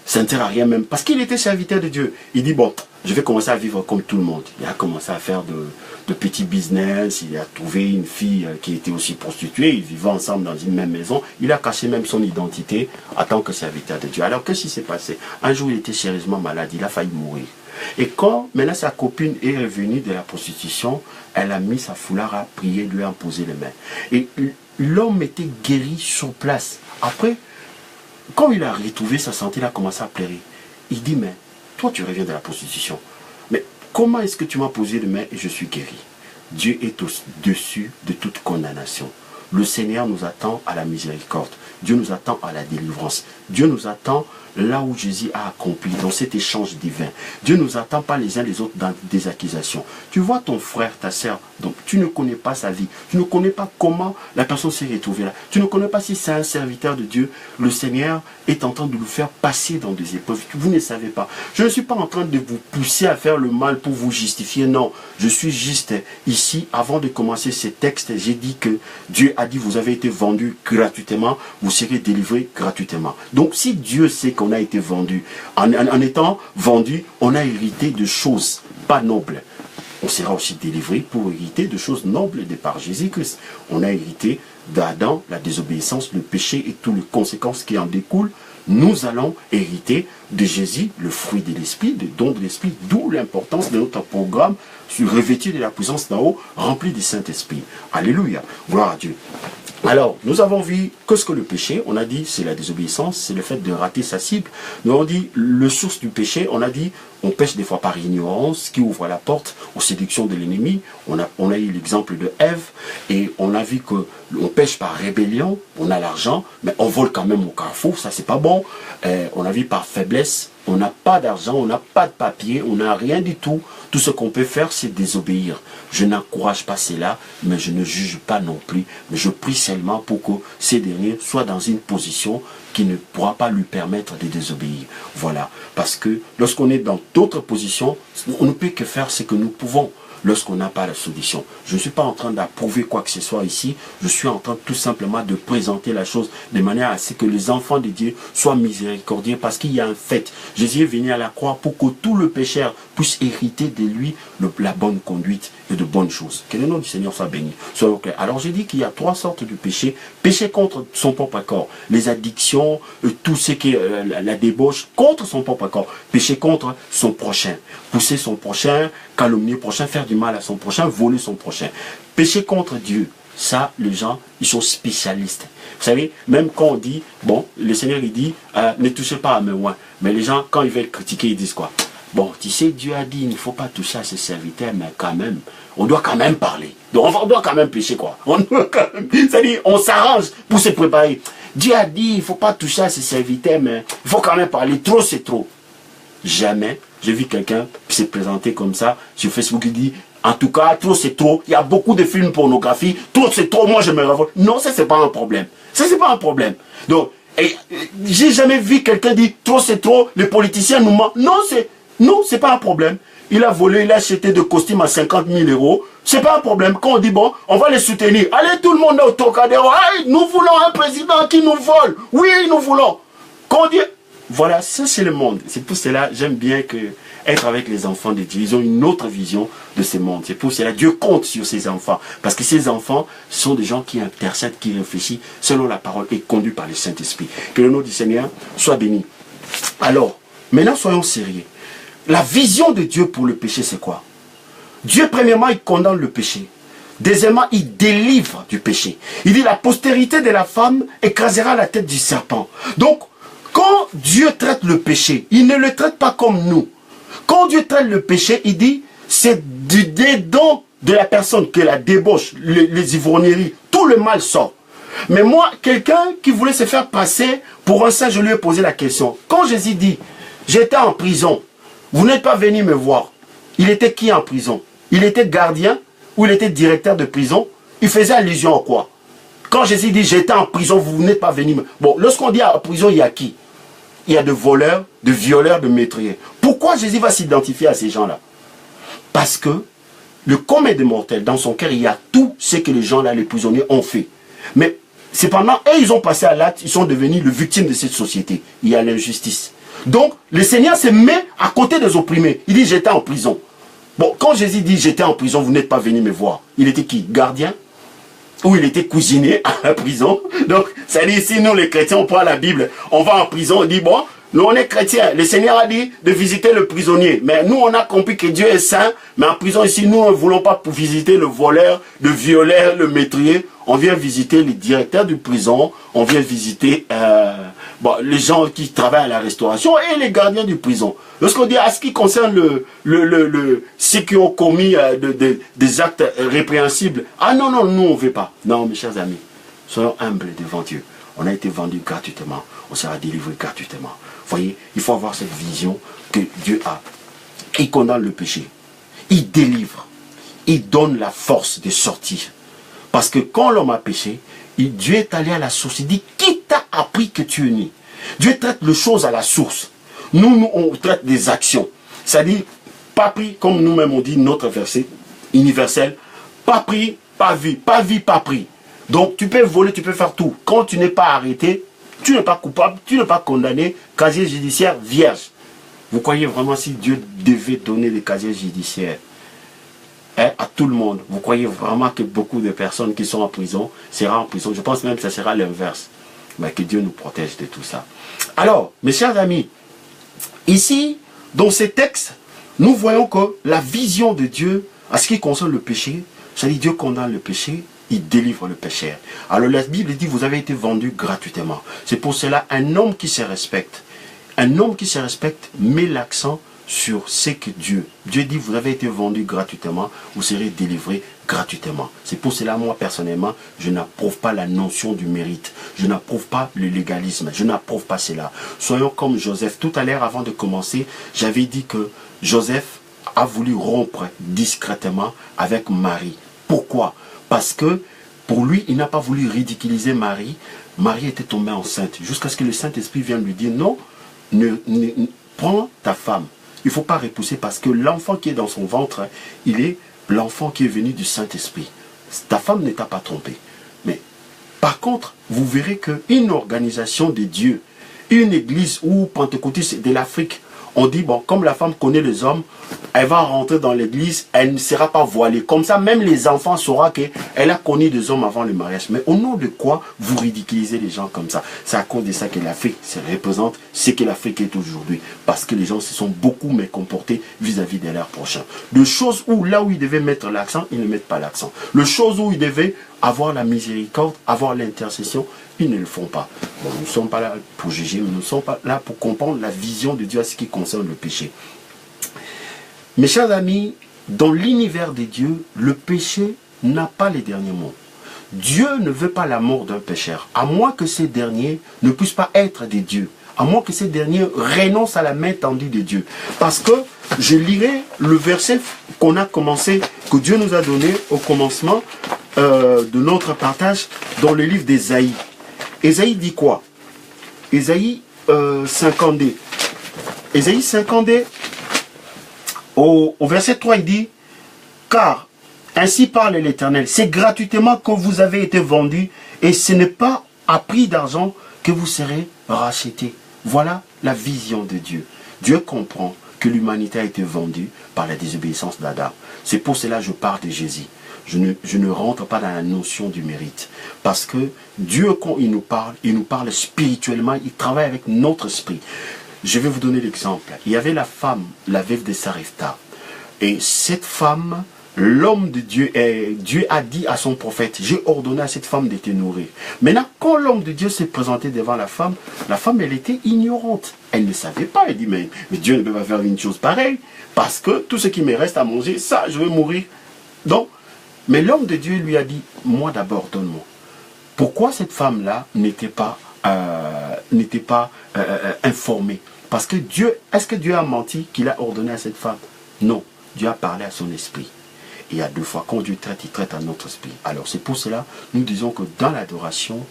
ça ne sert à rien même, parce qu'il était serviteur de Dieu. Il dit, bon, je vais commencer à vivre comme tout le monde. Il a commencé à faire de petits business, il a trouvé une fille qui était aussi prostituée, ils vivaient ensemble dans une même maison. Il a caché même son identité en tant que serviteur de Dieu. Alors, qu'est-ce qui s'est passé? Un jour, il était sérieusement malade, il a failli mourir. Et quand maintenant sa copine est revenue de la prostitution, elle a mis sa foulard à prier, lui a imposé les mains. Et l'homme était guéri sur place. Après, quand il a retrouvé sa santé, il a commencé à pleurer. Il dit, mais toi tu reviens de la prostitution. Mais comment est-ce que tu m'as posé les mains et je suis guéri? Dieu est au-dessus de toute condamnation. Le Seigneur nous attend à la miséricorde. Dieu nous attend à la délivrance. Dieu nous attend là où Jésus a accompli, dans cet échange divin. Dieu ne nous attend pas les uns les autres dans des accusations. Tu vois ton frère, ta sœur, donc tu ne connais pas sa vie. Tu ne connais pas comment la personne s'est retrouvée là. Tu ne connais pas si c'est un serviteur de Dieu. Le Seigneur est en train de nous faire passer dans des épreuves. Vous ne savez pas. Je ne suis pas en train de vous pousser à faire le mal pour vous justifier. Non, je suis juste ici, avant de commencer ces textes, j'ai dit que Dieu a dit, vous avez été vendus gratuitement, vous serez délivrés gratuitement. Donc si Dieu sait qu'on a été vendu, en étant vendu, on a hérité de choses pas nobles. On sera aussi délivré pour hériter de choses nobles de par Jésus-Christ. On a hérité d'Adam, la désobéissance, le péché et toutes les conséquences qui en découlent. Nous allons hériter de Jésus, le fruit de l'Esprit, le don de l'Esprit, d'où l'importance de notre programme revêtu de la puissance d'en haut, rempli du Saint-Esprit. Alléluia, gloire à Dieu. Alors, nous avons vu qu'est-ce que le péché, on a dit c'est la désobéissance, c'est le fait de rater sa cible. Nous avons dit le source du péché, on a dit on pêche des fois par ignorance, qui ouvre la porte aux séductions de l'ennemi. On a eu l'exemple de Ève et on a vu que on pêche par rébellion, on a l'argent, mais on vole quand même au carrefour, ça c'est pas bon. On a vu par faiblesse, on n'a pas d'argent, on n'a pas de papier, on n'a rien du tout. Tout ce qu'on peut faire, c'est désobéir. Je n'encourage pas cela, mais je ne juge pas non plus. Mais je prie seulement pour que ces derniers soient dans une position qui ne pourra pas lui permettre de désobéir. Voilà. Parce que lorsqu'on est dans d'autres positions, on ne peut que faire ce que nous pouvons. Lorsqu'on n'a pas la solution. Je ne suis pas en train d'approuver quoi que ce soit ici. Je suis en train tout simplement de présenter la chose de manière à ce que les enfants de Dieu soient miséricordieux. Parce qu'il y a un fait. Jésus est venu à la croix pour que tout le pécheur puisse hériter de lui la bonne conduite et de bonnes choses. Que le nom du Seigneur soit béni. Soyons clairs. Alors j'ai dit qu'il y a trois sortes de péchés. Péché contre son propre corps. Les addictions, tout ce qui est la débauche contre son propre corps. Péché contre son prochain. Pousser son prochain, calomnier le prochain, faire du mal à son prochain, voler son prochain. Péché contre Dieu. Ça, les gens, ils sont spécialistes. Vous savez, même quand on dit, bon, le Seigneur il dit, ne touchez pas à mes oins. Mais les gens, quand ils veulent critiquer, ils disent quoi? Bon, tu sais, Dieu a dit, il ne faut pas toucher à ses serviteurs, mais quand même, on doit quand même parler. Donc on doit quand même pécher, quoi. C'est-à-dire, on s'arrange pour se préparer. Dieu a dit, il ne faut pas toucher à ses serviteurs, mais il faut quand même parler. Trop, c'est trop. Jamais, j'ai vu quelqu'un qui s'est présenté comme ça sur Facebook, qui dit, en tout cas, trop c'est trop, il y a beaucoup de films pornographies, trop c'est trop, moi je me révolte. Non, ça c'est pas un problème. Ça c'est pas un problème. Donc, j'ai jamais vu quelqu'un dire, trop c'est trop, les politiciens nous mentent. Non, c'est pas un problème. Il a volé, il a acheté des costumes à 50 000 €. C'est pas un problème. Quand on dit, bon, on va les soutenir. Allez, tout le monde au Trocadéro. Hey, nous voulons un président qui nous vole. Oui, nous voulons. Quand on dit, voilà, ça c'est le monde. C'est pour cela, j'aime bien être avec les enfants de Dieu. Ils ont une autre vision de ce monde. C'est pour cela, Dieu compte sur ses enfants. Parce que ces enfants sont des gens qui intercèdent, qui réfléchissent selon la parole et conduits par le Saint-Esprit. Que le nom du Seigneur soit béni. Alors, maintenant soyons sérieux. La vision de Dieu pour le péché, c'est quoi? Dieu, premièrement, il condamne le péché. Deuxièmement, il délivre du péché. Il dit, la postérité de la femme écrasera la tête du serpent. Donc, quand Dieu traite le péché, il ne le traite pas comme nous. Quand Dieu traite le péché, il dit, c'est du dédain de la personne que la débauche, les ivrogneries, tout le mal sort. Mais moi, quelqu'un qui voulait se faire passer pour un saint, je lui ai posé la question. Quand Jésus dit, j'étais en prison, vous n'êtes pas venu me voir. Il était qui en prison? Il était gardien ou il était directeur de prison? Il faisait allusion à quoi? Quand Jésus dit, j'étais en prison, vous n'êtes pas venu me... Bon, lorsqu'on dit en prison, il y a qui? Il y a de voleurs, de violeurs, de meurtriers. Pourquoi Jésus va s'identifier à ces gens-là? Parce que le commun des mortels, dans son cœur, il y a tout ce que les gens-là, les prisonniers, ont fait. Mais cependant, eux, ils ont passé à l'acte, ils sont devenus les victimes de cette société. Il y a l'injustice. Donc, le Seigneur se met à côté des opprimés. Il dit, j'étais en prison. Bon, quand Jésus dit, j'étais en prison, vous n'êtes pas venu me voir. Il était qui? Gardien? Ou il était cuisinier à la prison? Donc, ça dit, ici, nous, les chrétiens, on prend la Bible, on va en prison, on dit, bon, nous, on est chrétiens. Le Seigneur a dit de visiter le prisonnier. Mais nous, on a compris que Dieu est saint. Mais en prison, ici, nous, ne voulons pas visiter le voleur, le violeur, le meurtrier. On vient visiter les directeurs de prison. On vient visiter les gens qui travaillent à la restauration et les gardiens de prison. Lorsqu'on dit à ce qui concerne ceux qui ont commis des actes répréhensibles. Ah non, non, nous, on ne veut pas. Non, mes chers amis, soyons humbles devant Dieu. On a été vendu gratuitement. On sera délivré gratuitement. Voyez, il faut avoir cette vision que Dieu a. Il condamne le péché. Il délivre. Il donne la force de sortir. Parce que quand l'homme a péché, Dieu est allé à la source. Il dit, qui t'a appris que tu es né? Dieu traite les choses à la source. Nous, on traite des actions. C'est-à-dire, pas pris, comme nous-mêmes on dit, notre verset universel, pas pris, pas vu, pas vu, pas pris. Donc, tu peux voler, tu peux faire tout. Quand tu n'es pas arrêté, tu n'es pas coupable, tu n'es pas condamné, casier judiciaire vierge. Vous croyez vraiment si Dieu devait donner des casiers judiciaires à tout le monde? Vous croyez vraiment que beaucoup de personnes qui sont en prison seront en prison? Je pense même que ça sera l'inverse. Mais que Dieu nous protège de tout ça. Alors, mes chers amis, ici, dans ces textes, nous voyons que la vision de Dieu, à ce qui concerne le péché, c'est-à-dire Dieu condamne le péché, il délivre le pécheur. Alors la Bible dit, vous avez été vendu gratuitement. C'est pour cela, un homme qui se respecte met l'accent sur ce que Dieu dit, vous avez été vendu gratuitement, vous serez délivré gratuitement. C'est pour cela, moi, personnellement, je n'approuve pas la notion du mérite. Je n'approuve pas le légalisme. Je n'approuve pas cela. Soyons comme Joseph. Tout à l'heure, avant de commencer, j'avais dit que Joseph a voulu rompre discrètement avec Marie. Pourquoi? Parce que pour lui, il n'a pas voulu ridiculiser Marie. Marie était tombée enceinte. Jusqu'à ce que le Saint-Esprit vienne lui dire, non, prends ta femme. Il ne faut pas repousser parce que l'enfant qui est dans son ventre, il est l'enfant qui est venu du Saint-Esprit. Ta femme ne t'a pas trompé. Mais par contre, vous verrez qu'une organisation de Dieu, une église ou pentecôtiste de l'Afrique, on dit, bon, comme la femme connaît les hommes, elle va rentrer dans l'église, elle ne sera pas voilée. Comme ça, même les enfants sauront qu'elle a connu des hommes avant le mariage. Mais au nom de quoi vous ridiculisez les gens comme ça? C'est à cause de ça que l'Afrique se représente ce que l'Afrique est aujourd'hui. Parce que les gens se sont beaucoup mécomportés vis-à-vis de leurs prochains. De choses où, là où ils devaient mettre l'accent, ils ne mettent pas l'accent. Le choses où ils devaient avoir la miséricorde, avoir l'intercession, ils ne le font pas. Bon, nous ne sommes pas là pour juger, mais nous sommes pas là pour comprendre la vision de Dieu à ce qui concerne le péché. Mes chers amis, dans l'univers de Dieu, le péché n'a pas les derniers mots. Dieu ne veut pas la mort d'un pécheur, à moins que ces derniers ne puissent pas être des dieux, à moins que ces derniers renoncent à la main tendue de Dieu. Parce que je lirai le verset qu'on a commencé, que Dieu nous a donné au commencement de notre partage dans le livre d'Ésaïe. Ésaïe dit quoi? Ésaïe 50D. Ésaïe 50D, au verset 3, il dit, car ainsi parle l'Éternel, c'est gratuitement que vous avez été vendus, et ce n'est pas à prix d'argent que vous serez rachetés. Voilà la vision de Dieu. Dieu comprend que l'humanité a été vendue par la désobéissance d'Adam. C'est pour cela que je parle de Jésus. Je ne rentre pas dans la notion du mérite. Parce que Dieu, quand il nous parle spirituellement, il travaille avec notre esprit. Je vais vous donner l'exemple. Il y avait la femme, la veuve de Sarepta. Et cette femme, l'homme de Dieu, Dieu a dit à son prophète, j'ai ordonné à cette femme de te nourrir. Maintenant, quand l'homme de Dieu s'est présenté devant la femme, elle était ignorante. Elle ne savait pas. Elle dit, mais Dieu ne peut pas faire une chose pareille, parce que tout ce qui me reste à manger, ça, je vais mourir. Donc, mais l'homme de Dieu lui a dit, moi d'abord, donne-moi. Pourquoi cette femme-là n'était pas informée? Parce que Dieu, est-ce que Dieu a menti qu'il a ordonné à cette femme? Non, Dieu a parlé à son esprit. Il y a deux fois, quand Dieu traite, il traite à notre esprit. Alors c'est pour cela, nous disons que dans l'adoration,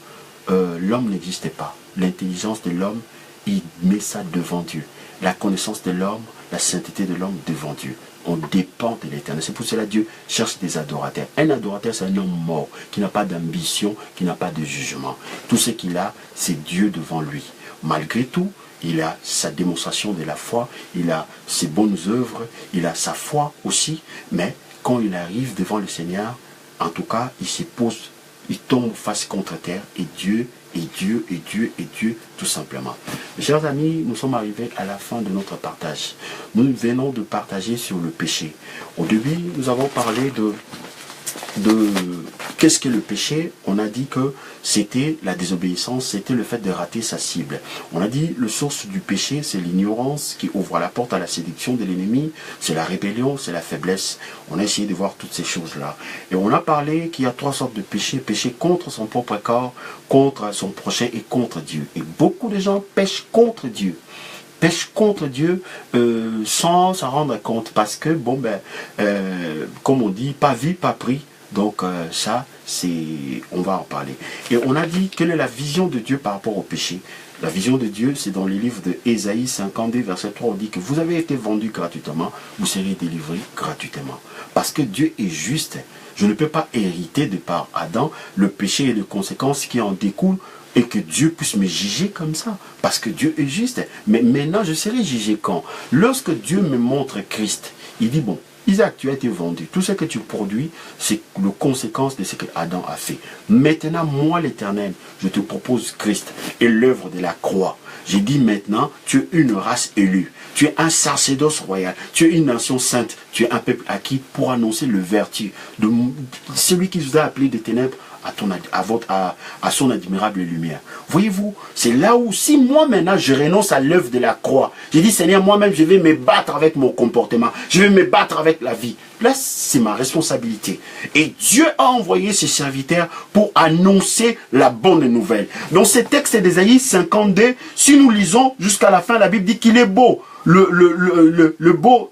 l'homme n'existait pas. L'intelligence de l'homme, il met ça devant Dieu. La connaissance de l'homme, la sainteté de l'homme devant Dieu. On dépend de l'éternel. C'est pour cela que Dieu cherche des adorateurs. Un adorateur, c'est un homme mort, qui n'a pas d'ambition, qui n'a pas de jugement. Tout ce qu'il a, c'est Dieu devant lui. Malgré tout, il a sa démonstration de la foi, il a ses bonnes œuvres, il a sa foi aussi, mais quand il arrive devant le Seigneur, en tout cas, il se pose, il tombe face contre terre, et Dieu, et Dieu, et Dieu, et Dieu, tout simplement. Mes chers amis, nous sommes arrivés à la fin de notre partage. Nous venons de partager sur le péché. Au début, nous avons parlé de qu'est-ce que le péché. On a dit que c'était la désobéissance, c'était le fait de rater sa cible. On a dit le source du péché, c'est l'ignorance qui ouvre la porte à la séduction de l'ennemi, c'est la rébellion, c'est la faiblesse. On a essayé de voir toutes ces choses-là. Et on a parlé qu'il y a trois sortes de péchés. Péché contre son propre corps, contre son prochain et contre Dieu. Et beaucoup de gens pêchent contre Dieu. Pêche contre Dieu sans s'en rendre compte, parce que, bon, comme on dit, pas vu, pas pris. Donc ça, on va en parler. Et on a dit quelle est la vision de Dieu par rapport au péché. La vision de Dieu, c'est dans les livres de Ésaïe 52, verset 3, on dit que vous avez été vendus gratuitement, vous serez délivrés gratuitement. Parce que Dieu est juste. Je ne peux pas hériter de par Adam le péché et les conséquences qui en découlent, et que Dieu puisse me juger comme ça, parce que Dieu est juste. Mais maintenant, je serai jugé quand? Lorsque Dieu me montre Christ, il dit, bon, Isaac, tu as été vendu. Tout ce que tu produis, c'est la conséquence de ce que Adam a fait. Maintenant, moi, l'Éternel, je te propose Christ et l'œuvre de la croix. J'ai dit maintenant, tu es une race élue. Tu es un sacerdoce royal. Tu es une nation sainte. Tu es un peuple acquis pour annoncer le vertu de celui qui vous a appelé des ténèbres à son admirable lumière. Voyez-vous, c'est là où, si moi maintenant je renonce à l'œuvre de la croix, j'ai dit Seigneur, moi-même je vais me battre avec mon comportement, je vais me battre avec la vie. Là, c'est ma responsabilité. Et Dieu a envoyé ses serviteurs pour annoncer la bonne nouvelle. Dans ce texte d'Ésaïe 52, si nous lisons jusqu'à la fin, la Bible dit qu'il est beau. Le beau,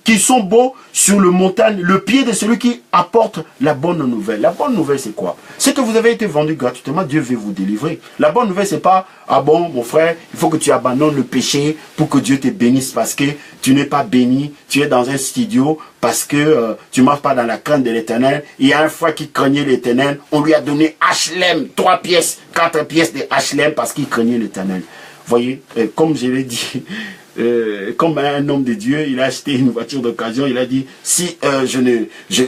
qui sont beaux sur le montagne, le pied de celui qui apporte la bonne nouvelle. La bonne nouvelle, c'est quoi? C'est que vous avez été vendu gratuitement, Dieu veut vous délivrer. La bonne nouvelle, c'est pas, ah bon, mon frère, il faut que tu abandonnes le péché pour que Dieu te bénisse, parce que tu n'es pas béni, tu es dans un studio, parce que tu ne marches pas dans la crainte de l'Éternel. Il y a un frère qui craignait l'Éternel, on lui a donné HLM, 3 pièces, 4 pièces de HLM, parce qu'il craignait l'Éternel. Voyez, comme je l'ai dit, comme un homme de Dieu, il a acheté une voiture d'occasion, il a dit, si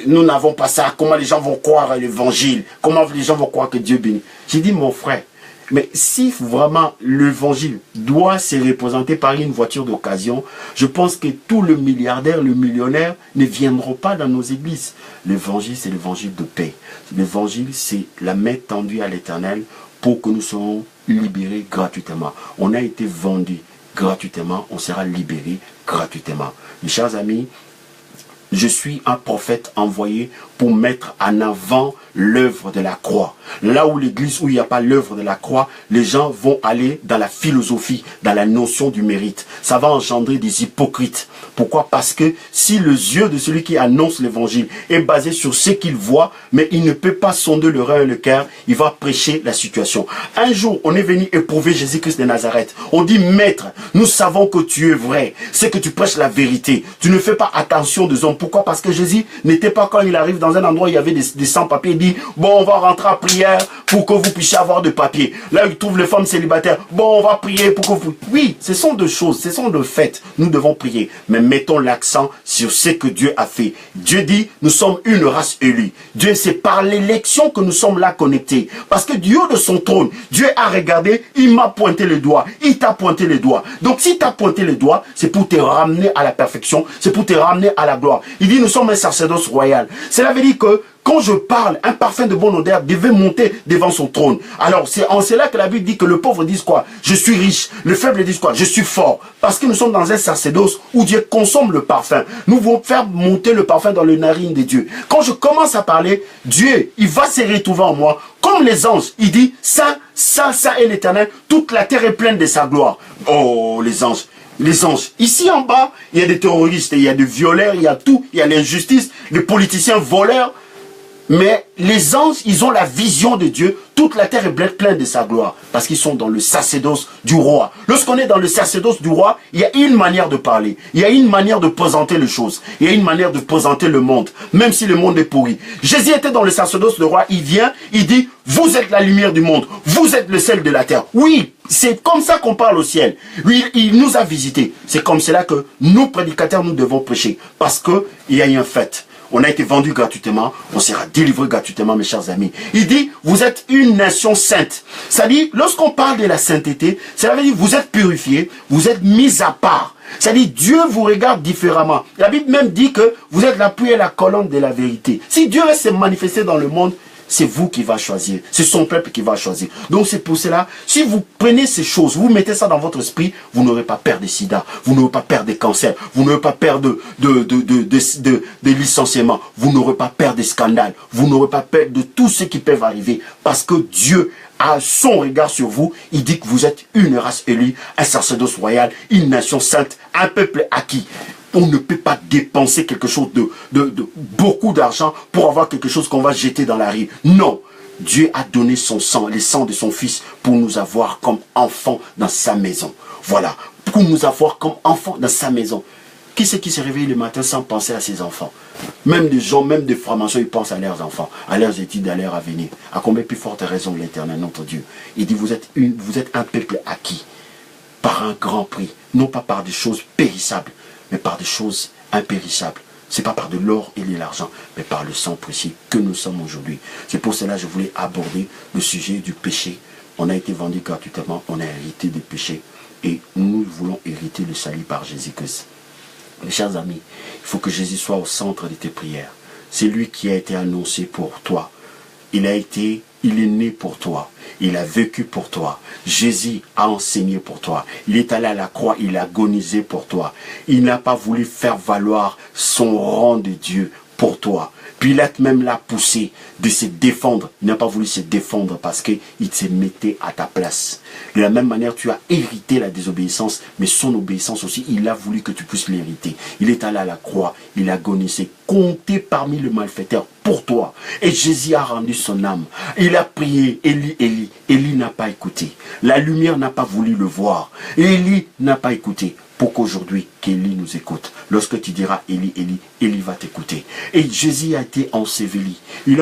nous n'avons pas ça, comment les gens vont croire à l'évangile? Comment les gens vont croire que Dieu bénit? J'ai dit, mon frère, mais si vraiment l'évangile doit se représenter par une voiture d'occasion, je pense que tous les milliardaires, les millionnaires ne viendront pas dans nos églises. L'évangile, c'est l'évangile de paix. L'évangile, c'est la main tendue à l'Éternel pour que nous soyons libérés gratuitement. On a été vendus gratuitement, on sera libéré gratuitement. Mes chers amis, je suis un prophète envoyé pour mettre en avant l'œuvre de la croix. Là où l'église, où il n'y a pas l'œuvre de la croix, les gens vont aller dans la philosophie, dans la notion du mérite. Ça va engendrer des hypocrites. Pourquoi? Parce que si le yeux de celui qui annonce l'évangile est basé sur ce qu'il voit, mais il ne peut pas sonder le rein et le cœur, il va prêcher la situation. Un jour, on est venu éprouver Jésus-Christ de Nazareth. On dit, Maître, nous savons que tu es vrai. C'est que tu prêches la vérité. Tu ne fais pas attention des hommes Pourquoi? Parce que Jésus n'était pas, quand il arrive dans un endroit où il y avait des sans-papiers, il dit, bon, on va rentrer à prière pour que vous puissiez avoir de papiers. Là, il trouve les femmes célibataires. Bon, on va prier pour que vous... Oui, ce sont deux choses, ce sont deux faits. Nous devons prier. Mais mettons l'accent sur ce que Dieu a fait. Dieu dit, nous sommes une race élue. Dieu, c'est par l'élection que nous sommes là connectés. Parce que du haut de son trône, Dieu a regardé, il m'a pointé le doigt. Il t'a pointé le doigt. Donc, si tu as pointé le doigt, c'est pour te ramener à la perfection. C'est pour te ramener à la gloire. Il dit, nous sommes un sacerdoce royal. Cela veut dire que quand je parle, un parfum de bonne odeur devait monter devant son trône. Alors, c'est en cela que la Bible dit que le pauvre dit quoi? Je suis riche. Le faible dit quoi? Je suis fort. Parce que nous sommes dans un sacerdoce où Dieu consomme le parfum. Nous voulons faire monter le parfum dans les narines de Dieu. Quand je commence à parler, Dieu, il va se retrouver en moi. Comme les anges, il dit, Saint, Saint, Saint est l'Éternel. Toute la terre est pleine de sa gloire. Oh, les anges. Les anges. Ici en bas, il y a des terroristes, il y a des violeurs, il y a tout. Il y a l'injustice, les politiciens voleurs. Mais les anges, ils ont la vision de Dieu. Toute la terre est pleine de sa gloire. Parce qu'ils sont dans le sacerdoce du roi. Lorsqu'on est dans le sacerdoce du roi, il y a une manière de parler. Il y a une manière de présenter les choses. Il y a une manière de présenter le monde. Même si le monde est pourri. Jésus était dans le sacerdoce du roi. Il vient, il dit, vous êtes la lumière du monde. Vous êtes le sel de la terre. Oui, c'est comme ça qu'on parle au ciel. Oui, il nous a visités. C'est comme cela que nous, prédicateurs, nous devons prêcher. Parce que il y a un fait. On a été vendu gratuitement, on sera délivré gratuitement, mes chers amis. Il dit, vous êtes une nation sainte. C'est-à-dire, lorsqu'on parle de la sainteté, cela veut dire, vous êtes purifiés, vous êtes mis à part. C'est-à-dire, Dieu vous regarde différemment. La Bible même dit que vous êtes l'appui et la colonne de la vérité. Si Dieu reste manifesté dans le monde, c'est vous qui va choisir. C'est son peuple qui va choisir. Donc c'est pour cela, si vous prenez ces choses, vous mettez ça dans votre esprit, vous n'aurez pas peur de sida, vous n'aurez pas peur des cancers, vous n'aurez pas peur de licenciements, vous n'aurez pas peur des scandales, vous n'aurez pas peur de tout ce qui peut arriver. Parce que Dieu a son regard sur vous, il dit que vous êtes une race élue, un sacerdoce royal, une nation sainte, un peuple acquis. On ne peut pas dépenser quelque chose de beaucoup d'argent pour avoir quelque chose qu'on va jeter dans la rue. Non. Dieu a donné son sang, le sang de son fils, pour nous avoir comme enfants dans sa maison. Voilà. Pour nous avoir comme enfants dans sa maison. Qui c'est qui se réveille le matin sans penser à ses enfants? Même des gens, même des francs-maçons, ils pensent à leurs enfants, à leurs études, à leur avenir. À combien plus forte raison l'Éternel, notre Dieu. Il dit, vous êtes un peuple acquis par un grand prix. Non pas par des choses périssables, mais par des choses impérissables. Ce n'est pas par de l'or et de l'argent, mais par le sang précieux que nous sommes aujourd'hui. C'est pour cela que je voulais aborder le sujet du péché. On a été vendu gratuitement, on a hérité des péchés. Et nous voulons hériter le salut par Jésus-Christ. Mes chers amis, il faut que Jésus soit au centre de tes prières. C'est lui qui a été annoncé pour toi. Il est né pour toi. Il a vécu pour toi. Jésus a enseigné pour toi. Il est allé à la croix, il a agonisé pour toi. Il n'a pas voulu faire valoir son rang de Dieu pour toi. Pilate même l'a poussé de se défendre. Il n'a pas voulu se défendre parce qu'il se mettait à ta place. De la même manière, tu as hérité la désobéissance, mais son obéissance aussi, il a voulu que tu puisses l'hériter. Il est allé à la croix, il a agonisé, compté parmi les malfaiteurs pour toi. Et Jésus a rendu son âme. Il a prié, Élie, Élie. Élie n'a pas écouté. La lumière n'a pas voulu le voir. Élie n'a pas écouté. Pour qu'aujourd'hui, qu'Élie nous écoute. Lorsque tu diras Élie, Élie, Élie va t'écouter. Et Jésus a été enseveli. Il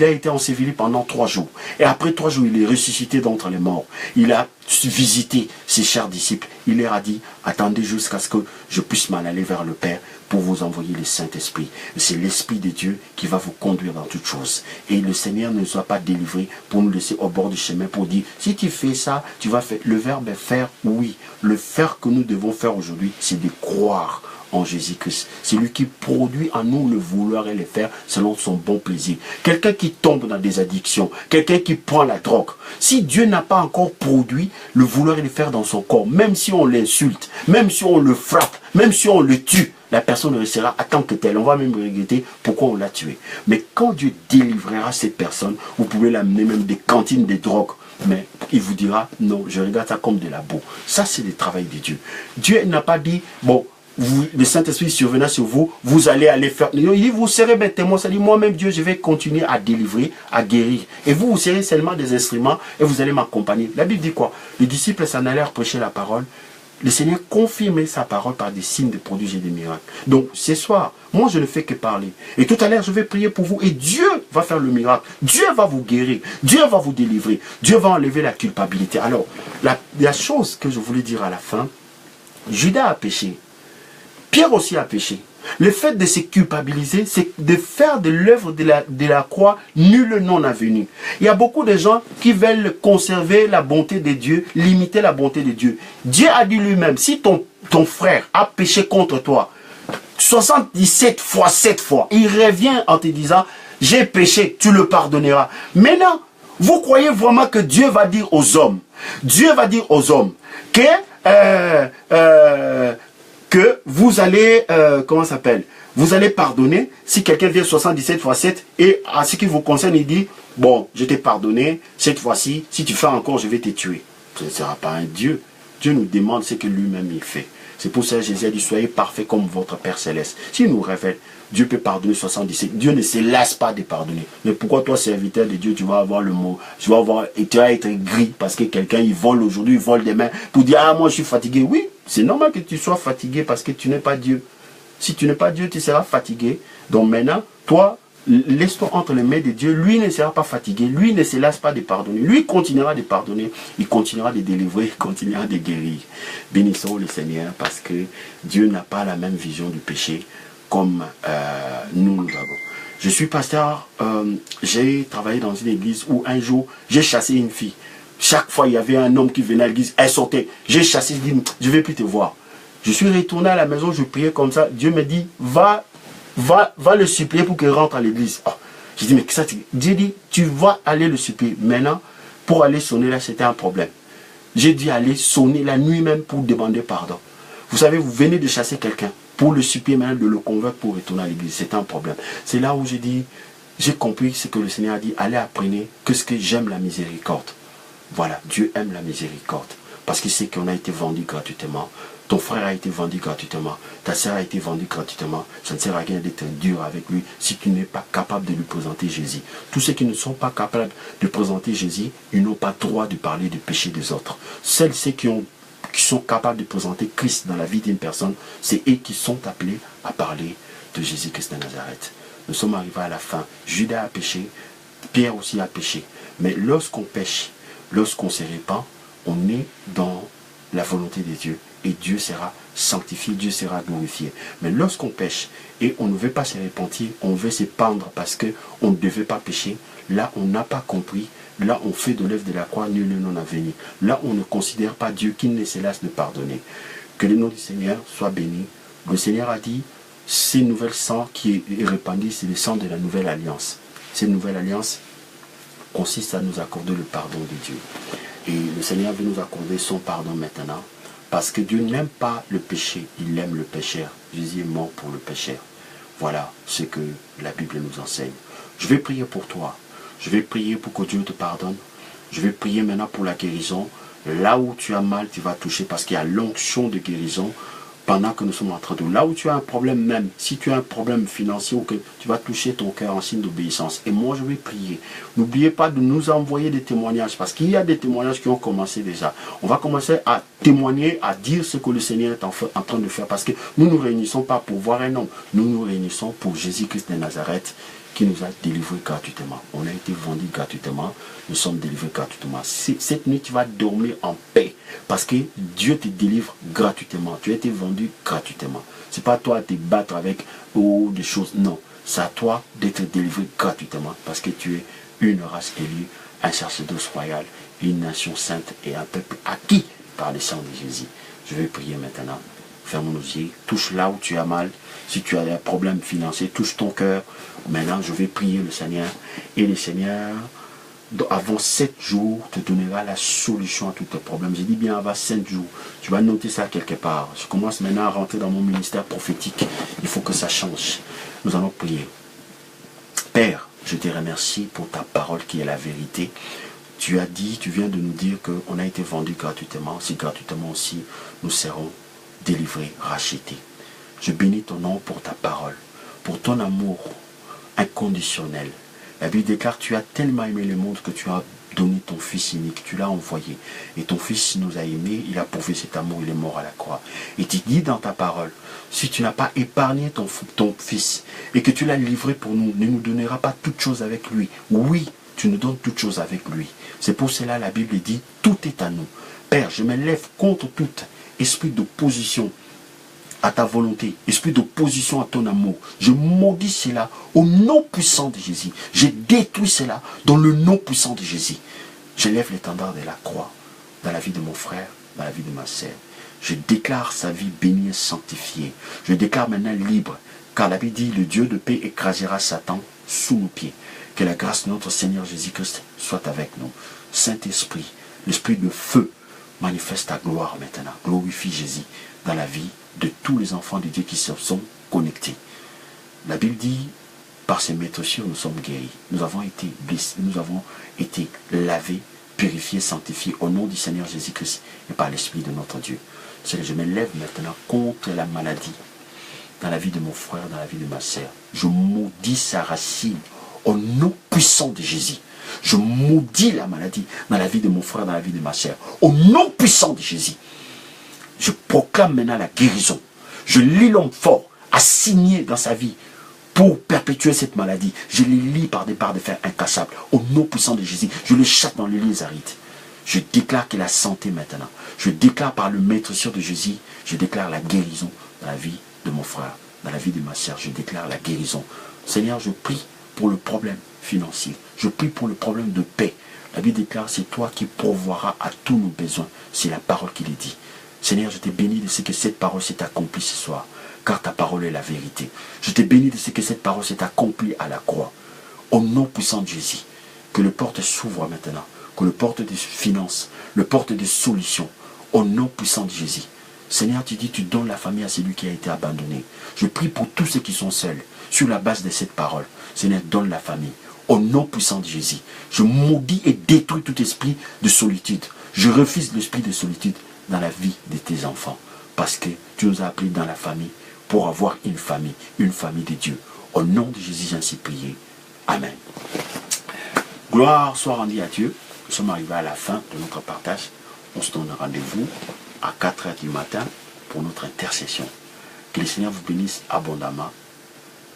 a été enseveli pendant 3 jours. Et après 3 jours, il est ressuscité d'entre les morts. Il a visité ses chers disciples. Il leur a dit, attendez jusqu'à ce que je puisse m'en aller vers le Père pour vous envoyer le Saint-Esprit. C'est l'Esprit de Dieu qui va vous conduire dans toutes choses. Et le Seigneur ne nous a pas délivrés pour nous laisser au bord du chemin pour dire, si tu fais ça, tu vas faire. Le verbe est faire, oui. Le faire que nous devons faire aujourd'hui, c'est de croire en Jésus-Christ. C'est lui qui produit en nous le vouloir et le faire selon son bon plaisir. Quelqu'un qui tombe dans des addictions, quelqu'un qui prend la drogue, si Dieu n'a pas encore produit le vouloir et le faire dans son corps, même si on l'insulte, même si on le frappe, même si on le tue, la personne restera à tant que telle. On va même regretter pourquoi on l'a tué. Mais quand Dieu délivrera cette personne, vous pouvez l'amener même des cantines de drogue. Mais il vous dira, non, je regarde ça comme de la boue. Ça, c'est le travail de Dieu. Dieu n'a pas dit, bon, le Saint-Esprit survenant sur vous, vous allez faire. Il dit, vous serez mes témoins. Ça dit, moi-même, Dieu, je vais continuer à délivrer, à guérir. Et vous, vous serez seulement des instruments et vous allez m'accompagner. La Bible dit quoi? Les disciples s'en allèrent prêcher la parole. le Seigneur confirmait sa parole par des signes, des prodiges et des miracles. Donc, ce soir, moi, je ne fais que parler. Et tout à l'heure, je vais prier pour vous. Et Dieu va faire le miracle. Dieu va vous guérir. Dieu va vous délivrer. Dieu va enlever la culpabilité. Alors, la chose que je voulais dire à la fin, Judas a péché. Pierre aussi a péché. Le fait de se culpabiliser, c'est de faire de l'œuvre de la croix nul non avenu. Il y a beaucoup de gens qui veulent conserver la bonté de Dieu, limiter la bonté de Dieu. Dieu a dit lui-même, si ton frère a péché contre toi, 77 fois, 7 fois, il revient en te disant, j'ai péché, tu le pardonneras. Maintenant, vous croyez vraiment que Dieu va dire aux hommes, que vous allez, comment ça s'appelle, vous allez pardonner si quelqu'un vient 77 fois 7 et à ce qui vous concerne, il dit, bon, je t'ai pardonné, cette fois-ci, si tu fais encore, je vais te tuer. Ce ne sera pas un Dieu. Dieu nous demande ce que lui-même il fait. C'est pour ça que Jésus a dit, soyez parfaits comme votre Père Céleste. S'il nous révèle, Dieu peut pardonner 77. Dieu ne se lasse pas de pardonner. Mais pourquoi toi, serviteur de Dieu, tu vas avoir le mot, tu vas être gris parce que quelqu'un, il vole aujourd'hui, il vole demain, pour dire, ah, moi, je suis fatigué. Oui, c'est normal que tu sois fatigué parce que tu n'es pas Dieu. Si tu n'es pas Dieu, tu seras fatigué. Donc maintenant, toi, laisse-toi entre les mains de Dieu. Lui ne sera pas fatigué. Lui ne se lasse pas de pardonner. Lui continuera de pardonner. Il continuera de délivrer. Il continuera de guérir. Bénissons le Seigneur parce que Dieu n'a pas la même vision du péché comme nous avons. Je suis pasteur. J'ai travaillé dans une église où un jour, j'ai chassé une fille. Chaque fois, il y avait un homme qui venait à l'église. Elle sortait. J'ai chassé. Je dis, je ne vais plus te voir. Je suis retourné à la maison. Je priais comme ça. Dieu me dit, va le supplier pour qu'il rentre à l'église. Oh. J'ai dit, mais ça, Dieu dit, tu vas aller le supplier. Maintenant, pour aller sonner là, c'était un problème. J'ai dû aller sonner la nuit même pour demander pardon. Vous savez, vous venez de chasser quelqu'un. Pour le supplier maintenant, de le convaincre pour retourner à l'église. C'est un problème. C'est là où j'ai dit, j'ai compris ce que le Seigneur a dit. Allez apprenez que ce que j'aime la miséricorde. Voilà, Dieu aime la miséricorde. Parce qu'il sait qu'on a été vendu gratuitement. Ton frère a été vendu gratuitement. Ta soeur a été vendue gratuitement. Ça ne sert à rien d'être dur avec lui si tu n'es pas capable de lui présenter Jésus. Tous ceux qui ne sont pas capables de présenter Jésus, ils n'ont pas droit de parler du péché des autres. Seuls ceux qui sont capables de présenter Christ dans la vie d'une personne, c'est eux qui sont appelés à parler de Jésus-Christ de Nazareth. Nous sommes arrivés à la fin. Judas a péché, Pierre aussi a péché. Mais lorsqu'on pêche, lorsqu'on se répand, on est dans la volonté de Dieu. Et Dieu sera sanctifié, Dieu sera glorifié. Mais lorsqu'on pêche et on ne veut pas se repentir, on veut se pendre parce qu'on ne devait pas pécher, là on n'a pas compris, là on fait de l'œuvre de la croix nul non avenu. Là on ne considère pas Dieu qui ne se lasse de pardonner. Que le nom du Seigneur soit béni. Le Seigneur a dit, ce nouvel sang qui est répandu, c'est le sang de la nouvelle alliance. Cette nouvelle alliance consiste à nous accorder le pardon de Dieu. Et le Seigneur veut nous accorder son pardon maintenant. Parce que Dieu n'aime pas le péché, il aime le pécheur. Jésus est mort pour le pécheur. Voilà ce que la Bible nous enseigne. Je vais prier pour toi. Je vais prier pour que Dieu te pardonne. Je vais prier maintenant pour la guérison. Là où tu as mal, tu vas toucher parce qu'il y a l'onction de guérison pendant que nous sommes en train de... Là où tu as un problème même, si tu as un problème financier ou que tu vas toucher ton cœur en signe d'obéissance. Et moi, je vais prier. N'oubliez pas de nous envoyer des témoignages parce qu'il y a des témoignages qui ont commencé déjà. On va commencer à témoigner, à dire ce que le Seigneur est en train de faire parce que nous ne nous réunissons pas pour voir un homme. Nous nous réunissons pour Jésus-Christ de Nazareth qui nous a délivrés gratuitement. On a été vendus gratuitement, nous sommes délivrés gratuitement. Cette nuit, tu vas dormir en paix parce que Dieu te délivre gratuitement. Tu as été vendu gratuitement. Ce n'est pas à toi de te battre avec des choses. Non, c'est à toi d'être délivré gratuitement parce que tu es une race élue, un sacerdoce royal, une nation sainte et un peuple acquis par le sang de Jésus. Je vais prier maintenant. Ferme nos yeux, touche là où tu as mal. Si tu as un problème financier, touche ton cœur. Maintenant, je vais prier le Seigneur. Et le Seigneur, avant 7 jours, te donnera la solution à tous tes problèmes. J'ai dit bien avant 7 jours. Tu vas noter ça quelque part. Je commence maintenant à rentrer dans mon ministère prophétique. Il faut que ça change. Nous allons prier. Père, je te remercie pour ta parole qui est la vérité. Tu as dit, tu viens de nous dire qu'on a été vendu gratuitement. Si gratuitement aussi, nous serons délivrés, rachetés. Je bénis ton nom pour ta parole, pour ton amour inconditionnel. La Bible déclare, tu as tellement aimé le monde que tu as donné ton Fils unique, tu l'as envoyé. Et ton Fils nous a aimés, il a prouvé cet amour, il est mort à la croix. Et tu dis dans ta parole, si tu n'as pas épargné ton Fils et que tu l'as livré pour nous, ne nous donnera pas toutes choses avec lui. Oui, tu nous donnes toutes choses avec lui. C'est pour cela la Bible dit, tout est à nous. Père, je me lève contre tout esprit d'opposition à ta volonté, esprit d'opposition à ton amour. Je maudis cela au nom puissant de Jésus. Je détruis cela dans le nom puissant de Jésus. Je lève l'étendard de la croix dans la vie de mon frère, dans la vie de ma sœur. Je déclare sa vie bénie et sanctifiée. Je déclare maintenant libre, car la Bible dit, le Dieu de paix écrasera Satan sous nos pieds. Que la grâce de notre Seigneur Jésus-Christ soit avec nous. Saint-Esprit, l'esprit de feu, manifeste ta gloire maintenant. Glorifie Jésus dans la vie de tous les enfants de Dieu qui se sont connectés. La Bible dit, par ses méthodes, nous sommes guéris. Nous avons été blessés, nous avons été lavés, purifiés, sanctifiés au nom du Seigneur Jésus-Christ et par l'Esprit de notre Dieu. Je me lève maintenant contre la maladie dans la vie de mon frère, dans la vie de ma sœur. Je maudis sa racine au nom puissant de Jésus. Je maudis la maladie dans la vie de mon frère, dans la vie de ma sœur. Au nom puissant de Jésus. Je proclame maintenant la guérison. Je lis l'homme fort, assigné dans sa vie pour perpétuer cette maladie. Je les lis par des barres de fer incassables. Au nom puissant de Jésus, je le chasse dans les lieux arides. Je déclare qu'il a santé maintenant. Je déclare par le maître sûr de Jésus, je déclare la guérison dans la vie de mon frère, dans la vie de ma sœur. Je déclare la guérison. Seigneur, je prie pour le problème financier. Je prie pour le problème de paix. La Bible déclare, c'est toi qui pourvoiras à tous nos besoins. C'est la parole qui est dit. Seigneur, je te bénis de ce que cette parole s'est accomplie ce soir, car ta parole est la vérité. Je te bénis de ce que cette parole s'est accomplie à la croix. Au nom puissant de Jésus, que le porte s'ouvre maintenant, que le porte des finances, le porte des solutions, au nom puissant de Jésus. Seigneur, tu dis, tu donnes la famille à celui qui a été abandonné. Je prie pour tous ceux qui sont seuls, sur la base de cette parole. Seigneur, donne la famille. Au nom puissant de Jésus, je maudis et détruis tout esprit de solitude. Je refuse l'esprit de solitude dans la vie de tes enfants. Parce que tu nous as appelés dans la famille pour avoir une famille de Dieu. Au nom de Jésus, j'ai ainsi prié. Amen. Gloire soit rendue à Dieu. Nous sommes arrivés à la fin de notre partage. On se donne rendez-vous à 4 h du matin pour notre intercession. Que le Seigneur vous bénisse abondamment.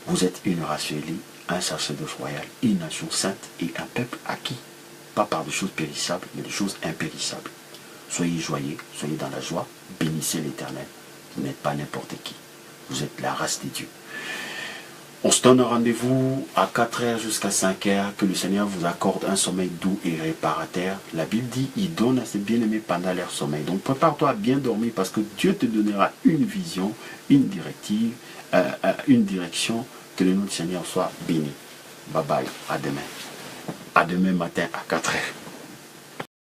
Vous êtes une race élue, un sacerdoce royal, une nation sainte et un peuple acquis, pas par des choses périssables, mais des choses impérissables. Soyez joyeux, soyez dans la joie, bénissez l'Éternel. Vous n'êtes pas n'importe qui. Vous êtes la race des dieux. On se donne rendez-vous à 4 h jusqu'à 5 h. Que le Seigneur vous accorde un sommeil doux et réparateur. La Bible dit, il donne à ses bien-aimés pendant leur sommeil. Donc prépare-toi à bien dormir parce que Dieu te donnera une vision, une directive, une direction. Que le nom du Seigneur soit béni. Bye bye. À demain. À demain matin à 4 h.